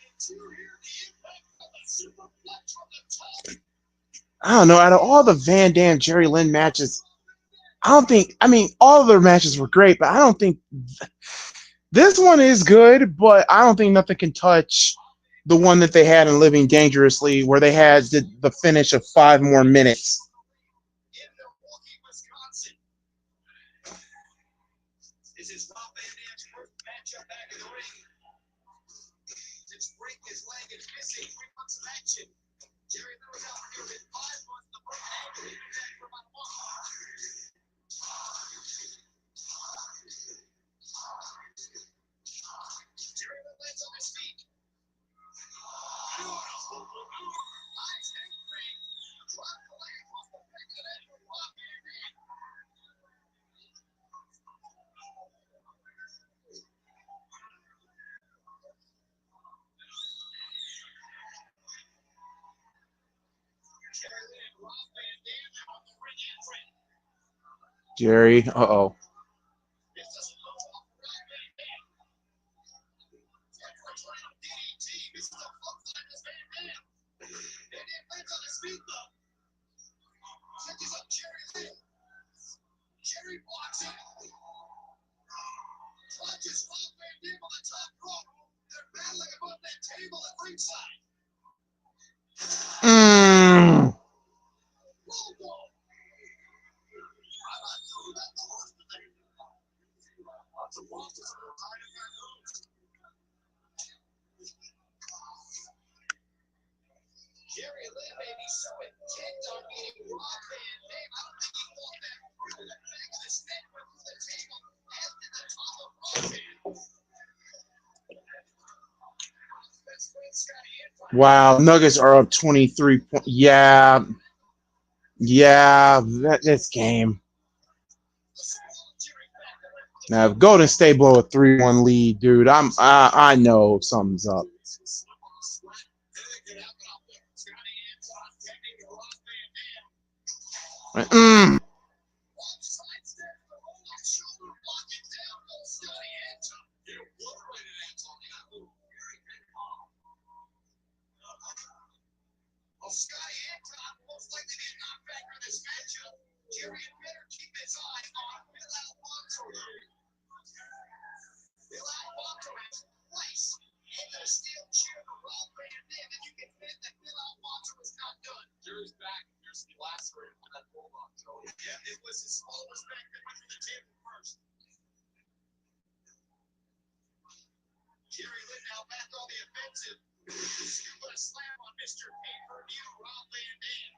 I don't know. Out of all the Van Dam Jerry Lynn matches, I mean, all of their matches were great, but I don't think this one is good, but I don't think nothing can touch the one that they had in Living Dangerously, where they had the finish of 5 more minutes. In Milwaukee, Wisconsin. This is Rob Van Dam's first matchup back in the ring. Since break his leg is missing 3 months of action. Jerry Lynn was out here in 5 months. The broken ankle he was back for about a month. Jerry Lynn lands on his feet. Nice handspring. Drop the leg across the back of the head for Rob Van Dam. Jerry Lynn and Rob Van Dam now on the ring apron. Jerry, uh-oh. This doesn't go off for Rob Van Dam. Edwards running on DDT. This is a clothesline to Van Dam. Van Dam lands on his feet though. Catches up Jerry Lynn. Jerry blocks it. Clutches Rob Van Dam on the top rope. They're battling above that table at ringside. Mm. Roll ball. I'm not doing that the worst of it. Lots of losses are tied in their moves. Jerry Lynn may be so intent on beating Rob Van Dam. I don't think he thought that through. The back of his head went through the table and to the top of Rob Van. That's when Scotty Edwards. Wow, Nuggets are up 23 points. Yeah, that's game. Now, if Golden State blow a 3-1 lead, dude, I know something's up. Mm. Scotty Anton most likely be a non-factor in this matchup. Jerry had better keep his eye on Bill Alfonso. Bill Alfonso has twice into the steel chair for Rob Van Dam, and you can bet that Bill Alfonso is not done. Jerry's back. Here's the last ring on that bulldog, Joey. Yeah, it was his smallest back that went to the table first. Jerry Lynn now back on the offensive. Scoop a slam on Mr. Pay-Per-View, Rob Van Dam.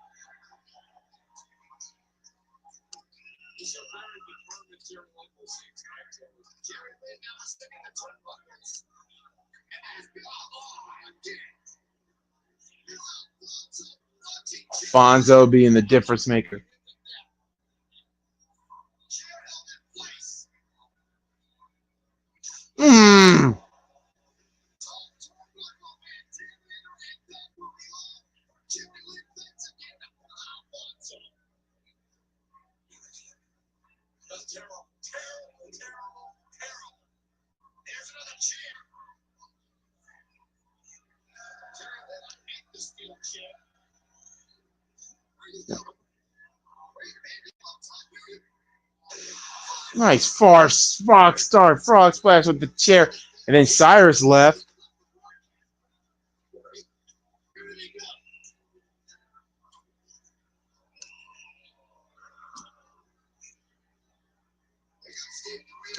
He's a very determined Jerry Lynn will see tonight. Jerry Lynn now sticking the turnbuckles. And that's again. Fonzo being the difference maker. Mm. Terrible. There's another chair. Jerry Lynn, I hate the steel chair. Nice frog splash with the chair, and then Cyrus left.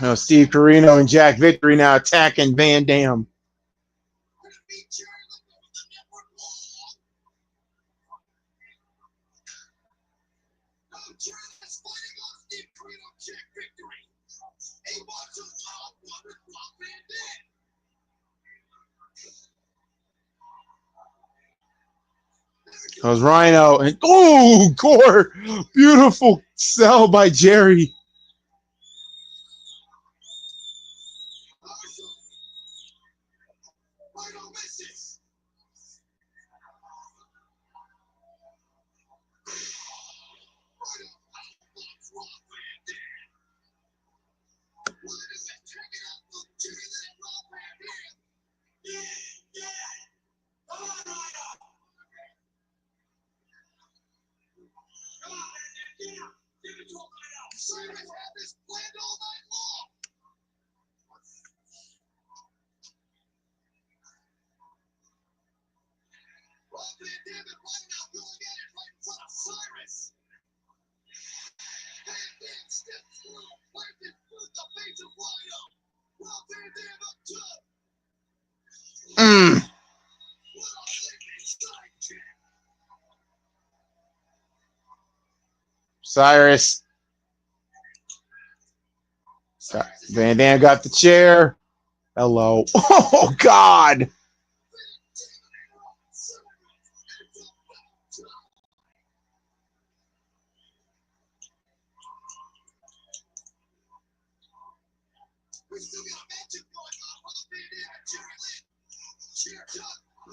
Oh, Steve Corino and Jack Victory now attacking Van Dam. Goes Rhino and Gore! Beautiful sell by Jerry. Mm. Cyrus. Van Dam got the chair. Hello. Oh, God.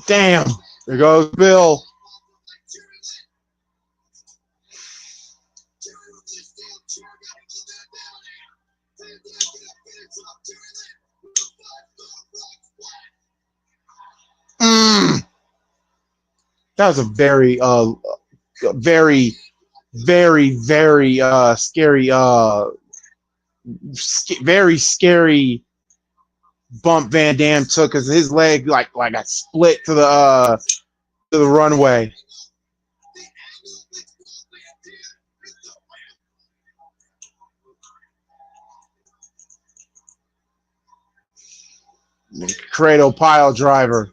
Damn. There goes Bill. Mm. That was a very, very scary, very scary bump Van Dam took because his leg like got split to the runway. Cradle pile driver.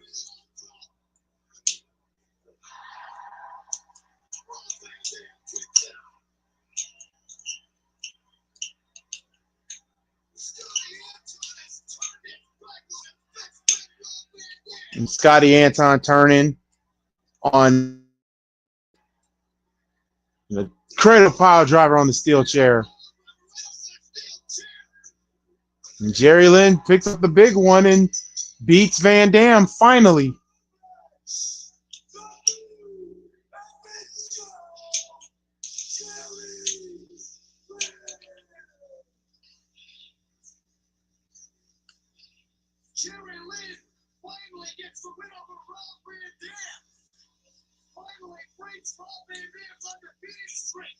And Scotty Anton turning on the cradle pile driver on the steel chair. And Jerry Lynn picks up the big one and beats Van Dam finally. Jerry Lynn finally gets the win over Rob Van Dam. Finally breaks Rob Van Dam's undefeated streak.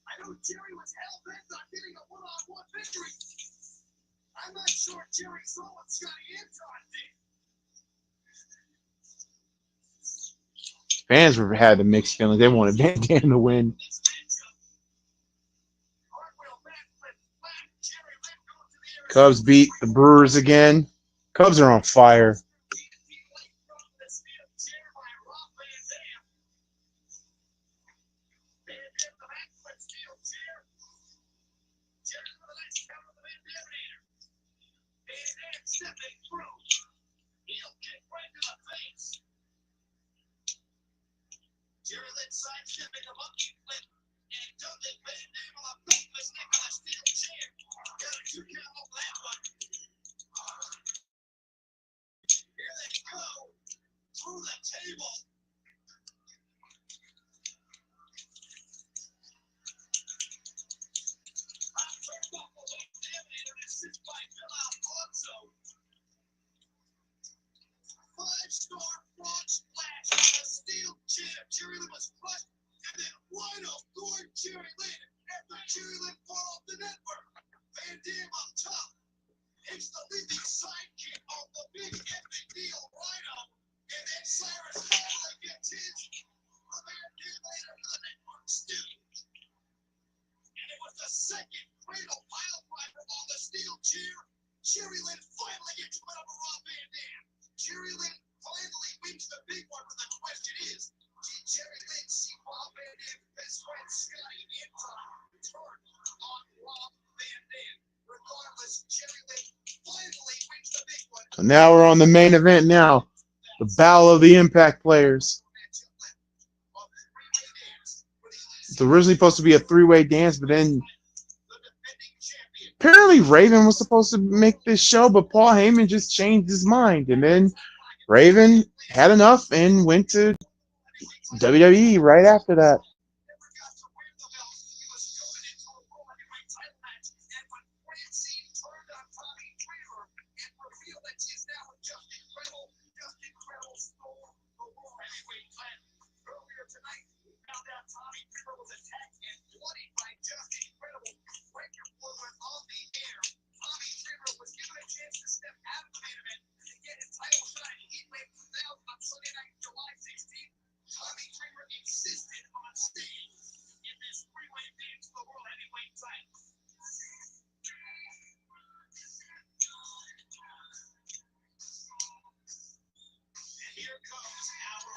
I know Jerry was hell-bent on getting a one-on-one victory. I'm not sure Jerry saw what Scotty Anton did. Fans had the mixed feelings. They wanted Van Dam to win. Cubs beat the Brewers again. Cubs are on fire. Jerry Lynn sidestepping a monkey flip and Dudley Van Dam on a breakfast neck on a steel chair. Got a 2 count off that one. Here they go through the table. Hot turnbuckle off the elevator and assist by Bill Alfonso. 5-star frog splash on a steel chair. Jerry Lynn was crushed, and then Rhino scored Jerry Lynn after Jerry Lynn fought off the network. Van Dam on top. It's the leading sidekick of the big epic deal, Rhino. And then Cyrus finally gets his. The Van Dam later for the network stage. And it was the second cradle pile driver on the steel chair. Jerry Lynn finally gets rid of a Rob Van Dam. Jerry Lynn finally wins the big one, but the question is, did Jerry Lynn see Rob Van Dam's best friend Scotty in time turn on Rob Van Dam? Regardless, Jerry Lynn finally wins the big one. So now we're on the main event now. The Battle of the Impact Players. It's originally supposed to be a 3-way dance, but then apparently Raven was supposed to make this show, but Paul Heyman just changed his mind. And then Raven had enough and went to WWE right after that.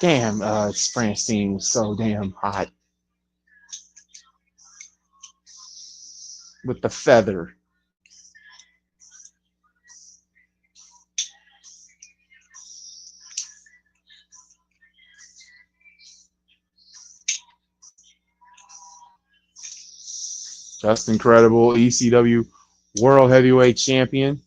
Damn, Springsteen was so damn hot. With the feather. Just incredible. ECW World Heavyweight Champion.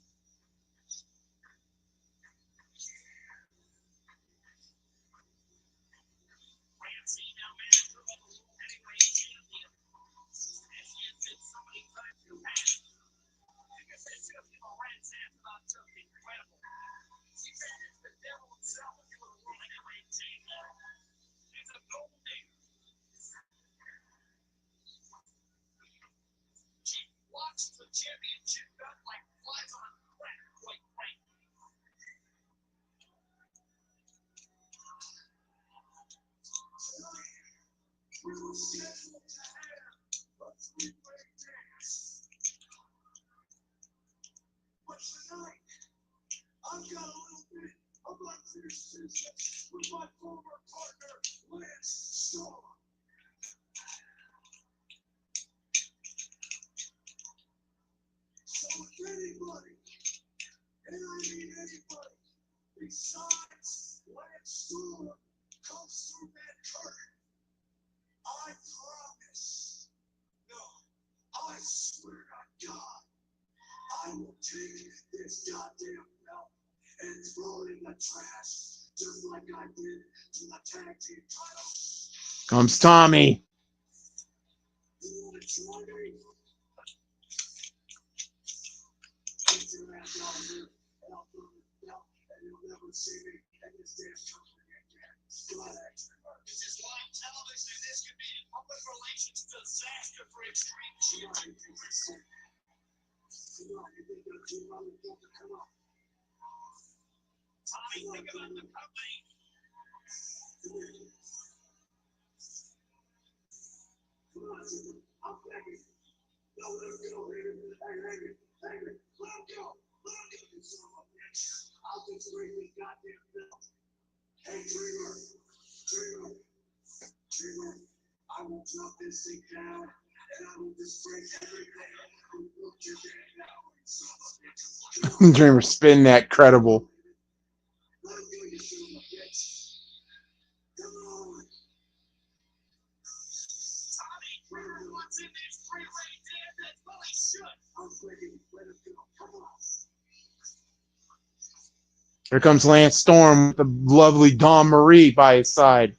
I've got a little bit of unfinished business with my former partner, Lance Storm. So if anybody, and I mean anybody, besides Lance Storm comes through that curtain, I promise, no, I swear to God, I will take this goddamn belt and throw it in the trash, just like I did to the tag team title. Comes Tommy. You want to join me? Get your ass out here, and I'll throw this belt, and you'll never see me in this damn company again. This is live television, and this could be a public relations disaster for Extreme Cheering. Come on. Tommy, think about the company. Come on, I'm begging. No, let him go. Hey, Dreamer spin that credible. Here comes Lance Storm with the lovely Dawn Marie by his side.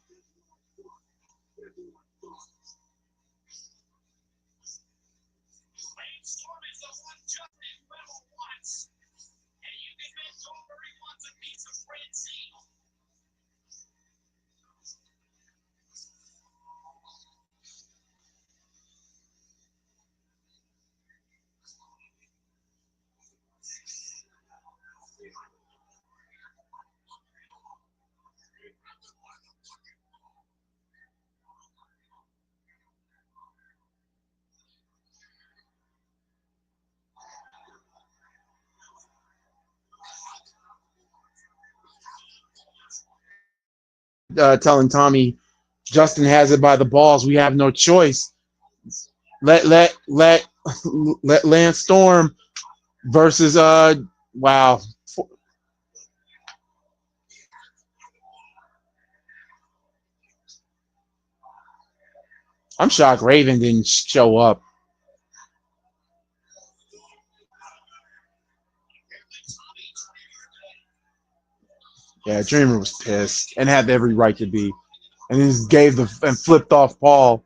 Telling Tommy, Justin has it by the balls. We have no choice. Let Lance Storm versus wow. I'm shocked Raven didn't show up. Yeah, Dreamer was pissed and had every right to be. And he just gave the and flipped off Paul.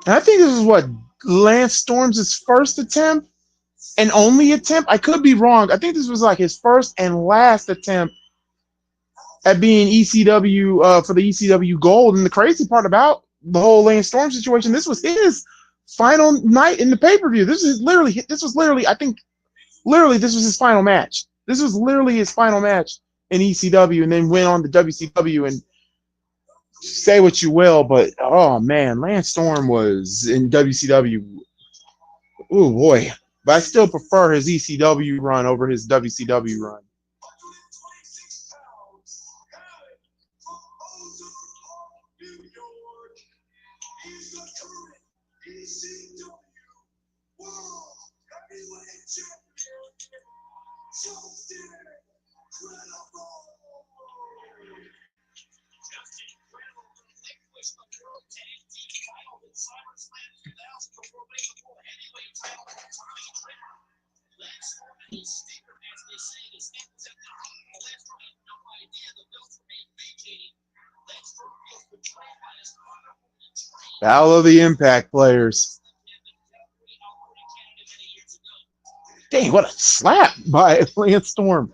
And I think this is what Lance Storm's first attempt and only attempt. I could be wrong. I think this was like his first and last attempt at being ECW for the ECW gold. And the crazy part about the whole Lance Storm situation, this was his final night in the pay-per-view. This was literally, I think, this was his final match. This was literally his final match in ECW, and then went on to WCW. And say what you will, but oh man, Lance Storm was in WCW. Oh boy, but I still prefer his ECW run over his WCW run. Battle of the Impact players. Dang, what a slap by Lance Storm.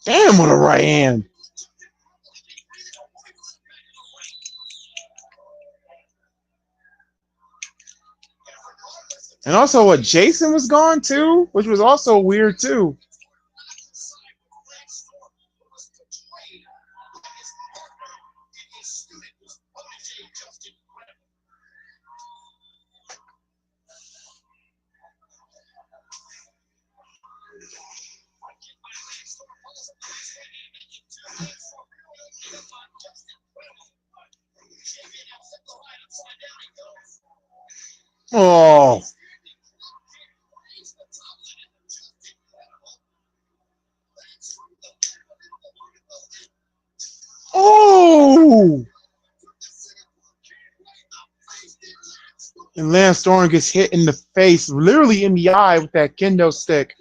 Damn, what a right hand. And also, what, Jason was gone too, which was also weird too. Oh. Oh! And Lance Storm gets hit in the face, literally in the eye with that kendo stick.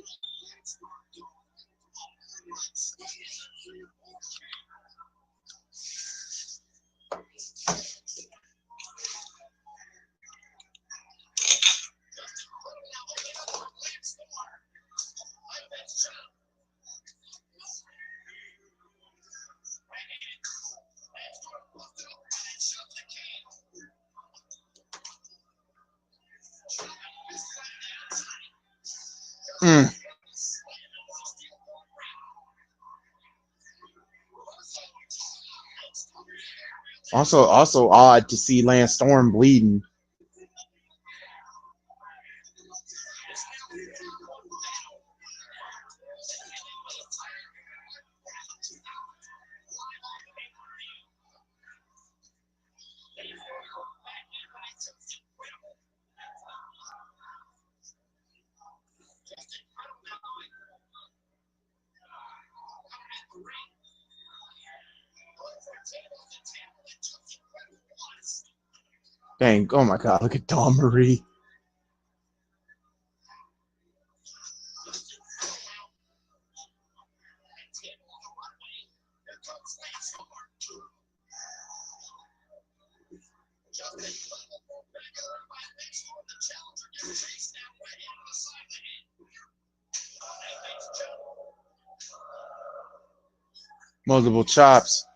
Mm. Also odd to see Lance Storm bleeding. Dang, oh my God, look at Dawn Marie. Multiple chops.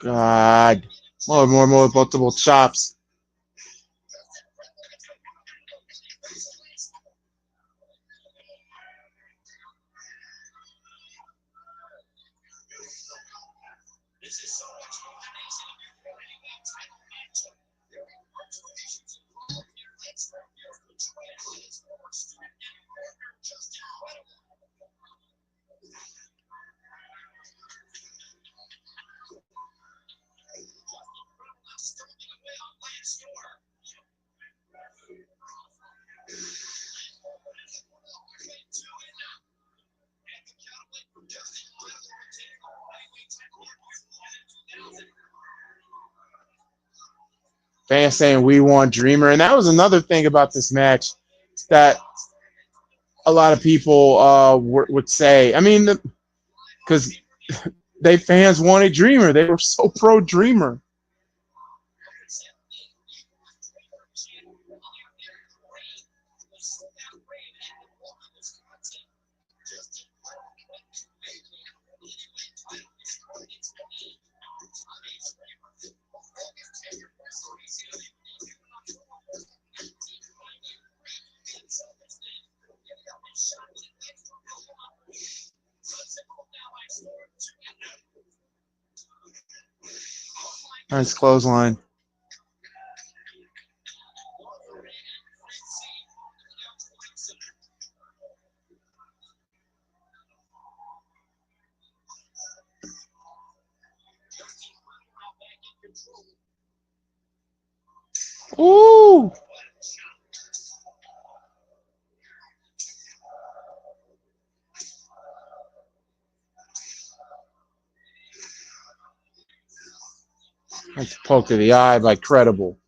God. More multiple chops. Fans saying we want Dreamer. And that was another thing about this match that a lot of people would say. I mean, because they fans wanted Dreamer. They were so pro Dreamer. Nice clothesline. Ooh! Nice poke to the eye by Credible.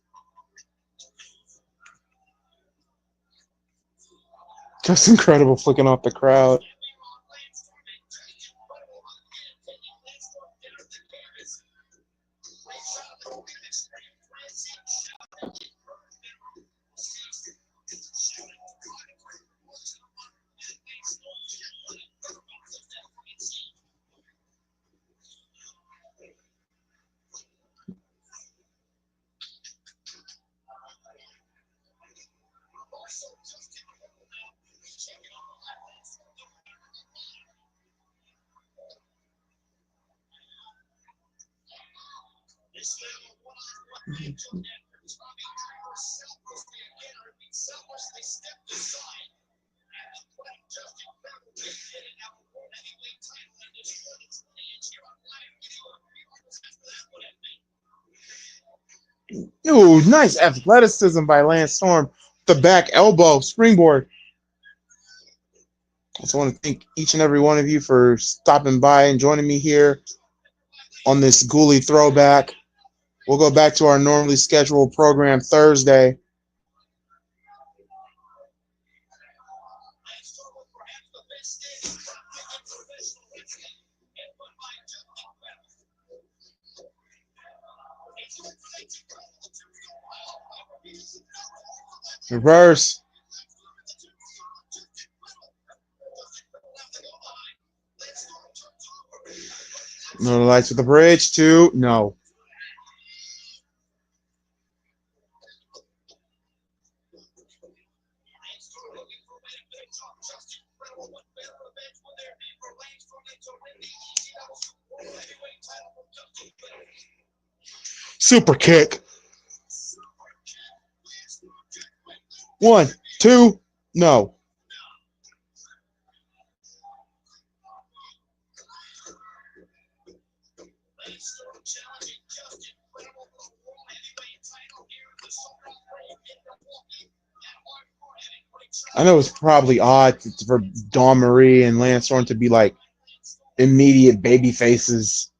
Just incredible flicking off the crowd. Ooh, nice athleticism by Lance Storm. The back elbow springboard. I just want to thank each and every one of you for stopping by and joining me here on this Goolie Throwback. We'll go back to our normally scheduled program Thursday. Reverse. No lights with the bridge. Two. No. Super kick. 1, 2, no. I know it's probably odd for Dawn Marie and Lance Storm to be like immediate baby faces.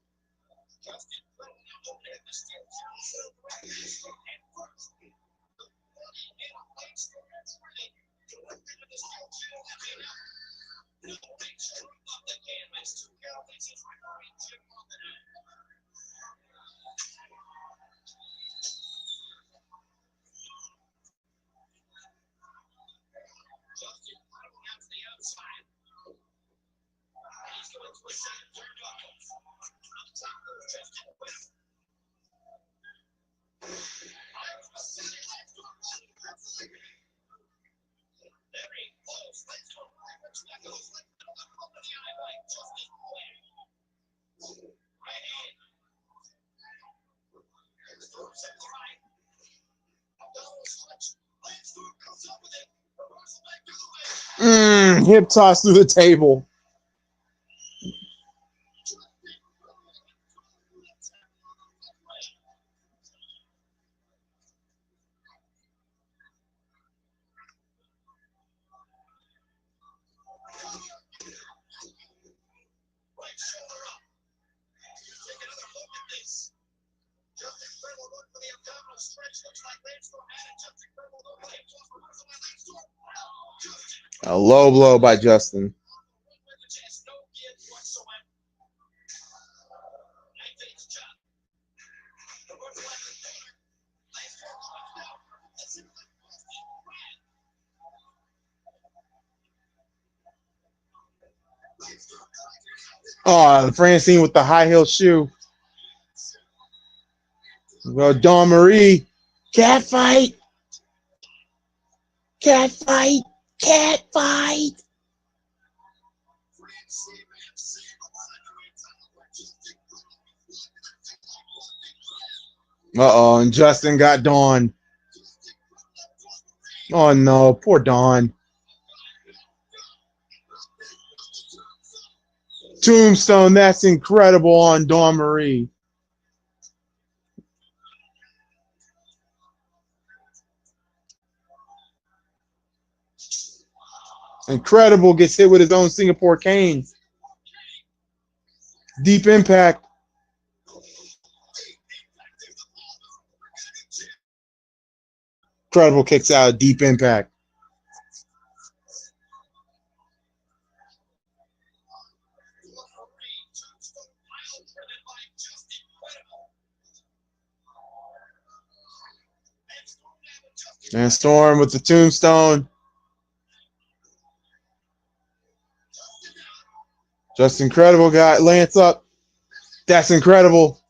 Hip toss through the table. A low blow by Justin. Oh, Francine with the high heel shoe. Well, Dawn Marie. Cat fight. Cat fight. Cat fight. Uh-oh, and Justin got Dawn. Oh, no. Poor Dawn. Tombstone, that's incredible on Dawn Marie. Incredible gets hit with his own Singapore cane. Deep impact. Incredible kicks out. Deep impact. And Storm with the tombstone. Just incredible guy. Lance up. That's incredible.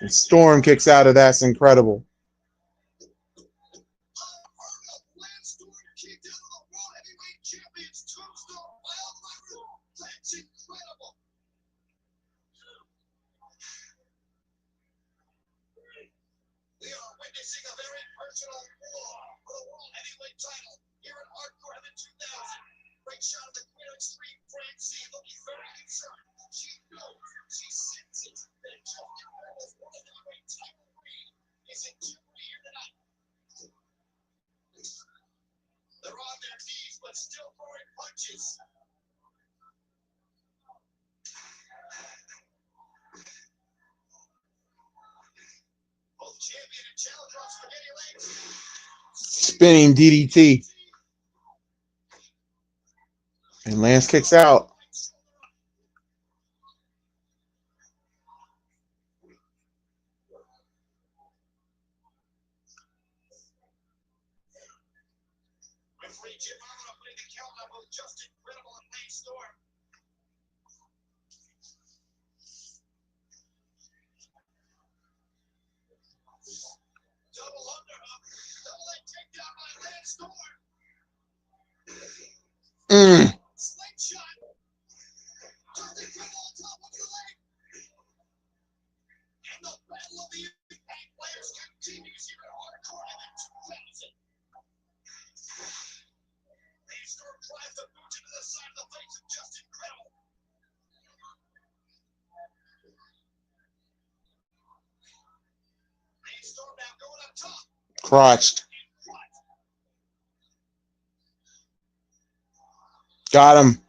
And Storm kicks out of that's incredible. We are witnessing a very personal war for the World Heavyweight title here in Hardcore Heaven 2000. Great shot of the Queen of Extreme, Francine, looking very concerned. She knows, she senses that Justin Rebel's World Heavyweight title reign is in jeopardy here tonight. They're on their knees, but still throwing punches. Both champion and challenger on spaghetti legs. Spinning DDT. And Lance kicks out. Referee Jim Arnold putting the count on both Justin Credible and Lance Storm. Double underhook. Double leg takedown by Lance Storm. Slingshot. Justin crotched. Got him.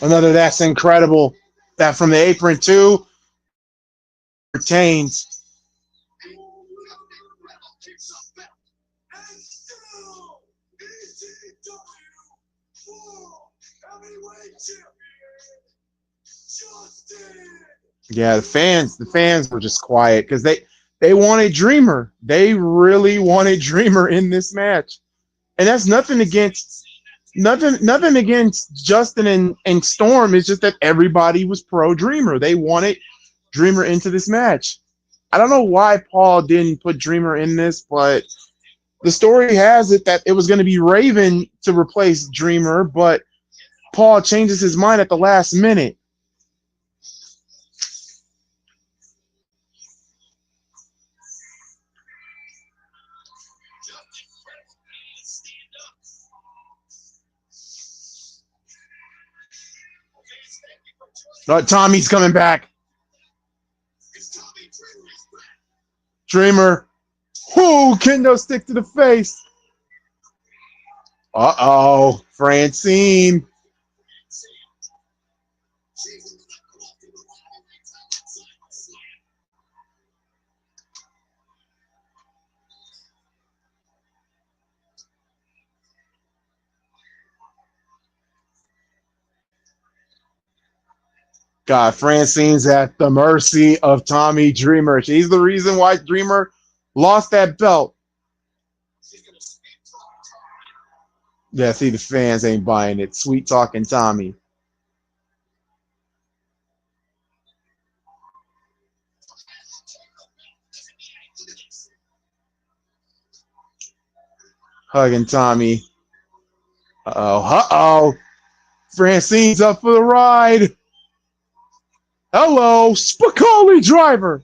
Another that's incredible. That from the apron too. Retains. Yeah, the fans were just quiet because they wanted Dreamer. They really wanted Dreamer in this match. And that's nothing against Justin and Storm. It's just that everybody was pro Dreamer. They wanted Dreamer into this match. I don't know why Paul didn't put Dreamer in this, but the story has it that it was going to be Raven to replace Dreamer, but Paul changes his mind at the last minute. Oh, Tommy's coming back. Dreamer. Whoo, kendo stick to the face. Uh-oh, Francine. God, Francine's at the mercy of Tommy Dreamer. She's the reason why Dreamer lost that belt. Yeah, see, the fans ain't buying it. Sweet talking Tommy. Hugging Tommy. Uh-oh, uh-oh. Francine's up for the ride. Hello, Spicoli driver.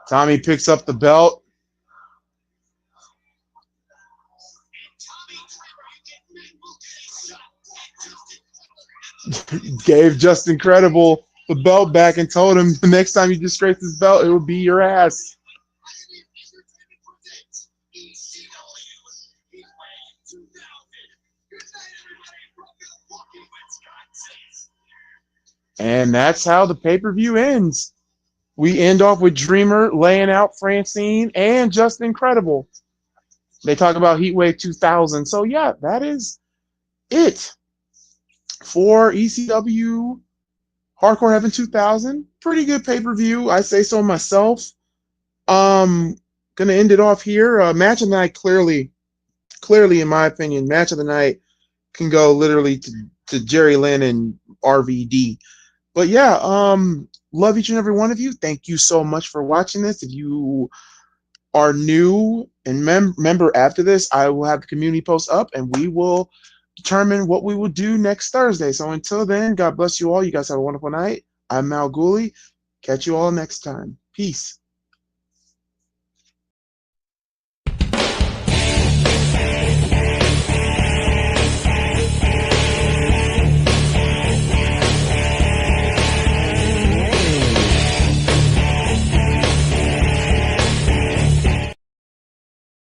Tommy picks up the belt. Gave Justin Credible the belt back and told him the next time you disgrace this belt, it will be your ass. And that's how the pay-per-view ends. We end off with Dreamer laying out Francine and Justin Credible. They talk about Heatwave 2000. So, yeah, that is it for ECW Hardcore Heaven 2000. Pretty good pay-per-view. I say so myself. Gonna end it off here. Match of the night, clearly, in my opinion, match of the night can go literally to Jerry Lynn and RVD. But yeah, love each and every one of you. Thank you so much for watching this. If you are new and member after this, I will have the community post up and we will determine what we will do next Thursday. So until then, God bless you all. You guys have a wonderful night. I'm Mal Goolie. Catch you all next time. Peace.